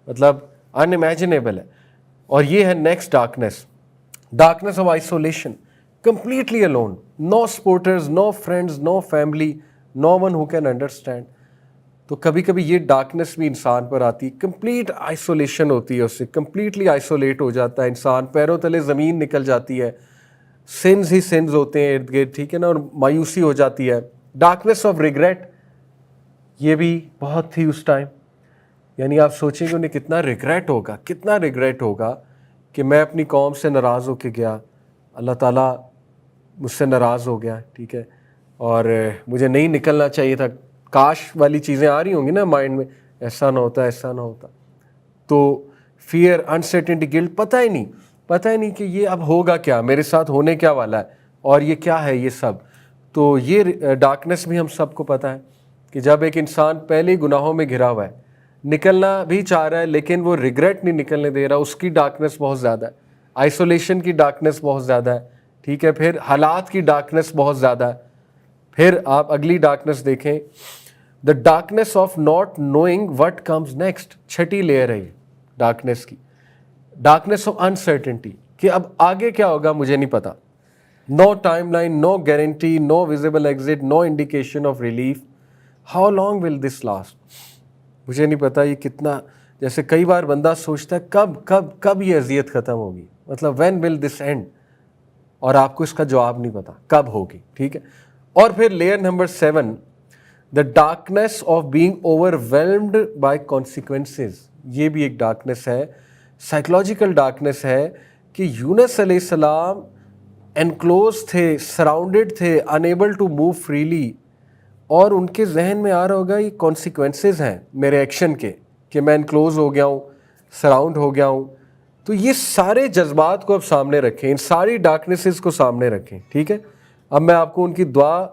مطلب ان امیجنیبل ہے. اور یہ ہے next darkness, darkness of isolation, completely alone, no supporters, no friends, no family, no one who can understand. تو کبھی کبھی یہ ڈارکنیس بھی انسان پر آتی ہے، کمپلیٹ آئسولیشن ہوتی ہے، اس سے کمپلیٹلی آئسولیٹ ہو جاتا ہے انسان، پیروں تلے زمین نکل جاتی ہے، سنز ہی سنز ہوتے ہیں ارد گرد، ٹھیک ہے نا، اور مایوسی ہو جاتی ہے. ڈارکنیس آف ریگریٹ، یہ بھی بہت تھی اس ٹائم. یعنی آپ سوچیں کہ انہیں کتنا ریگریٹ ہوگا کہ میں اپنی قوم سے ناراض ہو کے گیا، اللہ تعالیٰ مجھ سے ناراض ہو گیا، ٹھیک ہے، اور مجھے نہیں نکلنا چاہیے تھا. کاش والی چیزیں آ رہی ہوں گی نا مائنڈ میں، ایسا نہ ہوتا. تو فیئر، انسرٹنٹی، گلٹ، پتہ ہی نہیں کہ یہ اب ہوگا کیا، میرے ساتھ ہونے کیا والا ہے، اور یہ کیا ہے یہ سب. تو یہ ڈارکنیس بھی ہم سب کو پتہ ہے کہ جب ایک انسان پہلے ہی گناہوں میں گھرا ہوا ہے، نکلنا بھی چاہ رہا ہے لیکن وہ ریگریٹ نہیں نکلنے دے رہا، اس کی ڈارکنیس بہت زیادہ ہے. آئسولیشن کی ڈارکنیس بہت زیادہ ہے، ٹھیک ہے. پھر حالات کی ڈارکنیس بہت زیادہ ہے. پھر آپ اگلی ڈارکنیس دیکھیں، the darkness of not knowing what comes next. چھٹی لیئر ہے یہ ڈارکنیس کی، ڈارکنیس آف انسرٹنٹی، کہ اب آگے کیا ہوگا مجھے نہیں پتا. No timeline, no guarantee, no visible exit, no indication of relief. How long will this last, مجھے نہیں پتا یہ کتنا. جیسے کئی بار بندہ سوچتا ہے کب یہ اذیت ختم ہوگی، مطلب وین ول دس اینڈ، اور آپ کو اس کا جواب نہیں پتا کب ہوگی، ٹھیک ہے. اور پھر layer number 7، the darkness of being over whelmed by consequences. یہ بھی ایک ڈارکنیس ہے، سائیکلوجیکل ڈارکنیس ہے، کہ یونس علیہ السلام انکلوز تھے، سراؤنڈڈ تھے، انیبل ٹو موو فریلی، اور ان کے ذہن میں آ رہا ہوگا یہ کانسیکوینسز ہیں میرے ایکشن کے، کہ میں انکلوز ہو گیا ہوں، سراؤنڈ ہو گیا ہوں. تو یہ سارے جذبات کو اب سامنے رکھیں، ان ساری ڈارکنیسز کو سامنے رکھیں، ٹھیک ہے. اب میں آپ کو ان کی دعا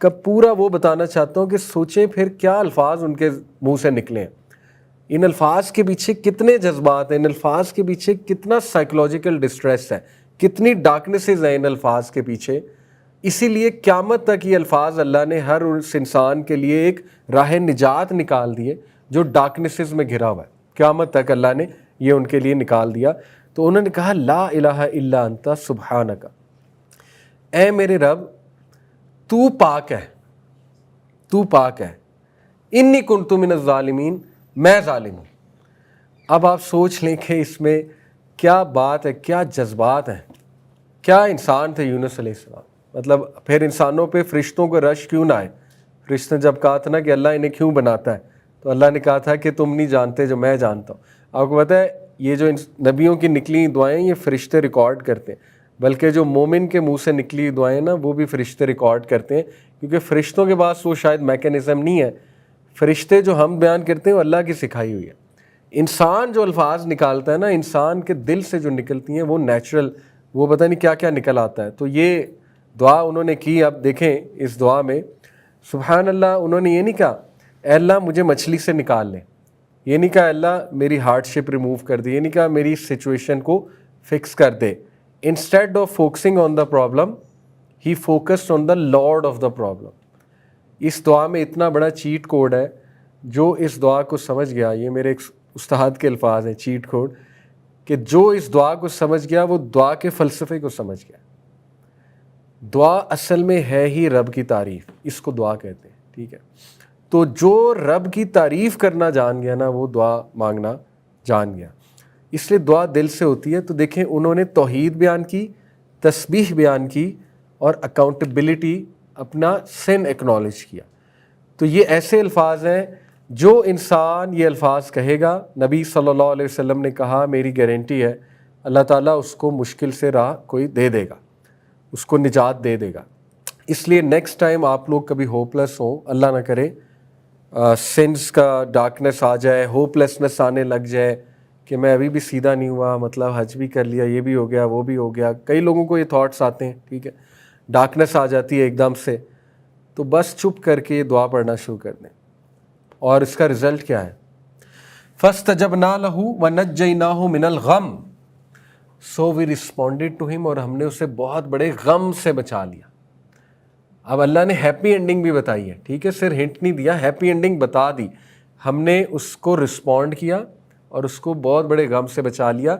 کا پورا وہ بتانا چاہتا ہوں کہ سوچیں پھر کیا الفاظ ان کے منہ سے نکلے ہیں، ان الفاظ کے پیچھے کتنے جذبات ہیں، ان الفاظ کے پیچھے کتنا سائیکلوجیکل ڈسٹریس ہے، کتنی ڈارکنیسز ہیں ان الفاظ کے پیچھے. اسی لیے قیامت تک یہ الفاظ اللہ نے ہر اس انسان کے لیے ایک راہ نجات نکال دیے جو ڈارکنیسز میں گھرا ہوا ہے. قیامت تک اللہ نے یہ ان کے لیے نکال دیا. تو انہوں نے کہا لا الہ الا انت سبحانک، اے میرے رب تو پاک ہے، انی کنت من الظالمین، میں ظالم ہوں. اب آپ سوچ لیں کہ اس میں کیا بات ہے, کیا جذبات ہیں, کیا انسان تھے یونس علیہ السلام. مطلب پھر انسانوں پہ فرشتوں کو رش کیوں نہ آئے. فرشتوں نے جب کہا تھا نا کہ اللہ انہیں کیوں بناتا ہے, تو اللہ نے کہا تھا کہ تم نہیں جانتے جو میں جانتا ہوں. آپ کو پتہ ہے یہ جو نبیوں کی نکلی دعائیں یہ فرشتے ریکارڈ کرتے ہیں, بلکہ جو مومن کے منہ سے نکلی دعائیں نا وہ بھی فرشتے ریکارڈ کرتے ہیں, کیونکہ فرشتوں کے پاس وہ شاید میکینزم نہیں ہے. فرشتے جو ہم بیان کرتے ہیں وہ اللہ کی سکھائی ہوئی ہے. انسان جو الفاظ نکالتا ہے نا, انسان کے دل سے جو نکلتی ہیں وہ نیچرل, وہ پتہ نہیں کیا کیا نکل آتا ہے. تو یہ دعا انہوں نے کی. اب دیکھیں اس دعا میں سبحان اللہ, انہوں نے یہ نہیں کہا اے اللہ مجھے مچھلی سے نکال لیں, یہ نہیں کہا اللہ میری ہارڈ شپ ریموو کر دے, یہ نہیں کہا میری سچویشن کو فکس کر دے. Instead of focusing on the problem he focused on the lord of the problem. اس دعا میں اتنا بڑا چیٹ کوڈ ہے. جو اس دعا کو سمجھ گیا, یہ میرے ایک استاد کے الفاظ ہیں چیٹ کوڈ, کہ جو اس دعا کو سمجھ گیا وہ دعا کے فلسفے کو سمجھ گیا. دعا اصل میں ہے ہی رب کی تعریف, اس کو دعا کہتے ہیں, ٹھیک ہے. تو جو رب کی تعریف کرنا جان گیا نا وہ دعا مانگنا جان گیا. اس لیے دعا دل سے ہوتی ہے. تو دیکھیں انہوں نے توحید بیان کی, تسبیح بیان کی, اور اکاؤنٹیبلٹی اپنا سن ایکنالج کیا. تو یہ ایسے الفاظ ہیں جو انسان یہ الفاظ کہے گا, نبی صلی اللہ علیہ وسلم نے کہا میری گارنٹی ہے اللہ تعالیٰ اس کو مشکل سے راہ کوئی دے دے گا, اس کو نجات دے دے گا. اس لیے نیکسٹ ٹائم آپ لوگ کبھی ہوپلیس ہوں, اللہ نہ کرے, سنس کا ڈارکنیس آ جائے, ہوپلیسنس آنے لگ جائے کہ میں ابھی بھی سیدھا نہیں ہوا, مطلب حج بھی کر لیا, یہ بھی ہو گیا, وہ بھی ہو گیا. کئی لوگوں کو یہ تھاٹس آتے ہیں, ٹھیک ہے, ڈارکنیس آ جاتی ہے ایک دم سے. تو بس چپ کر کے یہ دعا پڑھنا شروع کر دیں. اور اس کا رزلٹ کیا ہے؟ فَاسْتَجَبْنَا لَهُ وَنَجَّيْنَاهُ مِنَ الْغَمِّ, سو وی ریسپونڈیڈ ٹو ہم, اور ہم نے اسے بہت بڑے غم سے بچا لیا. اب اللہ نے ہیپی اینڈنگ بھی بتائی ہے, ٹھیک ہے, صرف ہنٹ نہیں دیا, ہیپی اینڈنگ بتا دی. ہم نے اس کو رسپونڈ کیا اور اس کو بہت بڑے غم سے بچا لیا.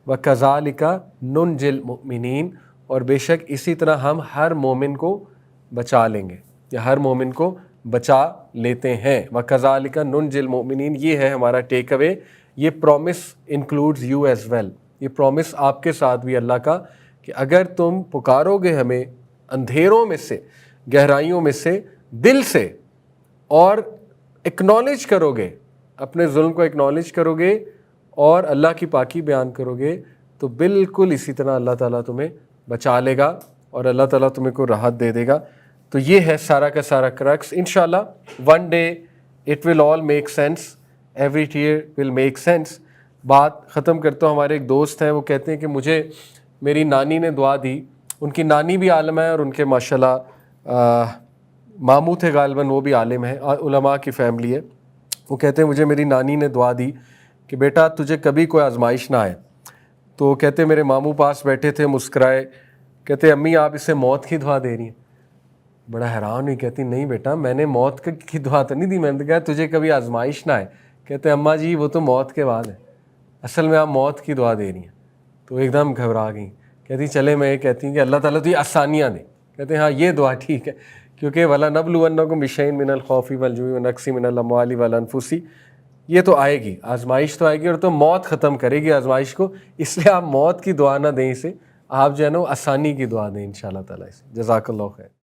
وَكَذَلِكَ نُنْجِي الْمُؤْمِنِينَ, اور بے شک اسی طرح ہم ہر مومن کو بچا لیں گے, یا ہر مومن کو بچا لیتے ہیں. وَكَذَلِكَ نُنْجِي الْمُؤْمِنِينَ, یہ ہے ہمارا ٹیک اوے. یہ promise includes you as well, یہ پرومس آپ کے ساتھ بھی اللہ کا, کہ اگر تم پکارو گے ہمیں اندھیروں میں سے, گہرائیوں میں سے, دل سے, اور اکنالج کرو گے, اپنے ظلم کو اکنالج کرو گے اور اللہ کی پاکی بیان کرو گے, تو بالکل اسی طرح اللہ تعالیٰ تمہیں بچا لے گا اور اللہ تعالیٰ تمہیں کو راحت دے دے گا. تو یہ ہے سارا کا سارا کرکس. انشاءاللہ one day it will all make sense, every tear will make sense. بات ختم کرتا ہوں. ہمارے ایک دوست ہیں, وہ کہتے ہیں کہ مجھے میری نانی نے دعا دی, ان کی نانی بھی عالم ہے اور ان کے ماشاءاللہ ماموں تھے غالباً, وہ بھی عالم ہیں, علماء کی فیملی ہے. وہ کہتے ہیں مجھے میری نانی نے دعا دی کہ بیٹا تجھے کبھی کوئی آزمائش نہ آئے. تو کہتے میرے ماموں پاس بیٹھے تھے, مسکرائے, کہتے امی آپ اسے موت کی دعا دے رہی ہیں. بڑا حیران ہوئی, کہتی نہیں بیٹا میں نے موت کی دعا تو نہیں دی, میں نے کہا تجھے کبھی آزمائش نہ آئے. کہتے اماں جی وہ تو موت کے بعد ہے, اصل میں آپ موت کی دعا دے رہی ہیں. تو ایک دم گھبرا گئیں. کہتی چلے میں یہ کہتی ہوں کہ اللہ تعالیٰ تو یہ آسانیاں دے. کہتے ہیں ہاں یہ دعا ٹھیک ہے, کیونکہ وَلَنَبْلُوَنَّكُمْ بِشَيْءٍ مِّنَ الْخَوْفِ وَالْجُوعِ وَنَقْصٍ مِّنَ الْأَمْوَالِ وَالْأَنفُسِ, یہ تو آئے گی, آزمائش تو آئے گی, اور تو موت ختم کرے گی آزمائش کو. اس لیے آپ موت کی دعا نہ دیں اسے, آپ جو ہے نا آسانی کی دعا دیں انشاءاللہ تعالیٰ. جزاک اللہ خیر.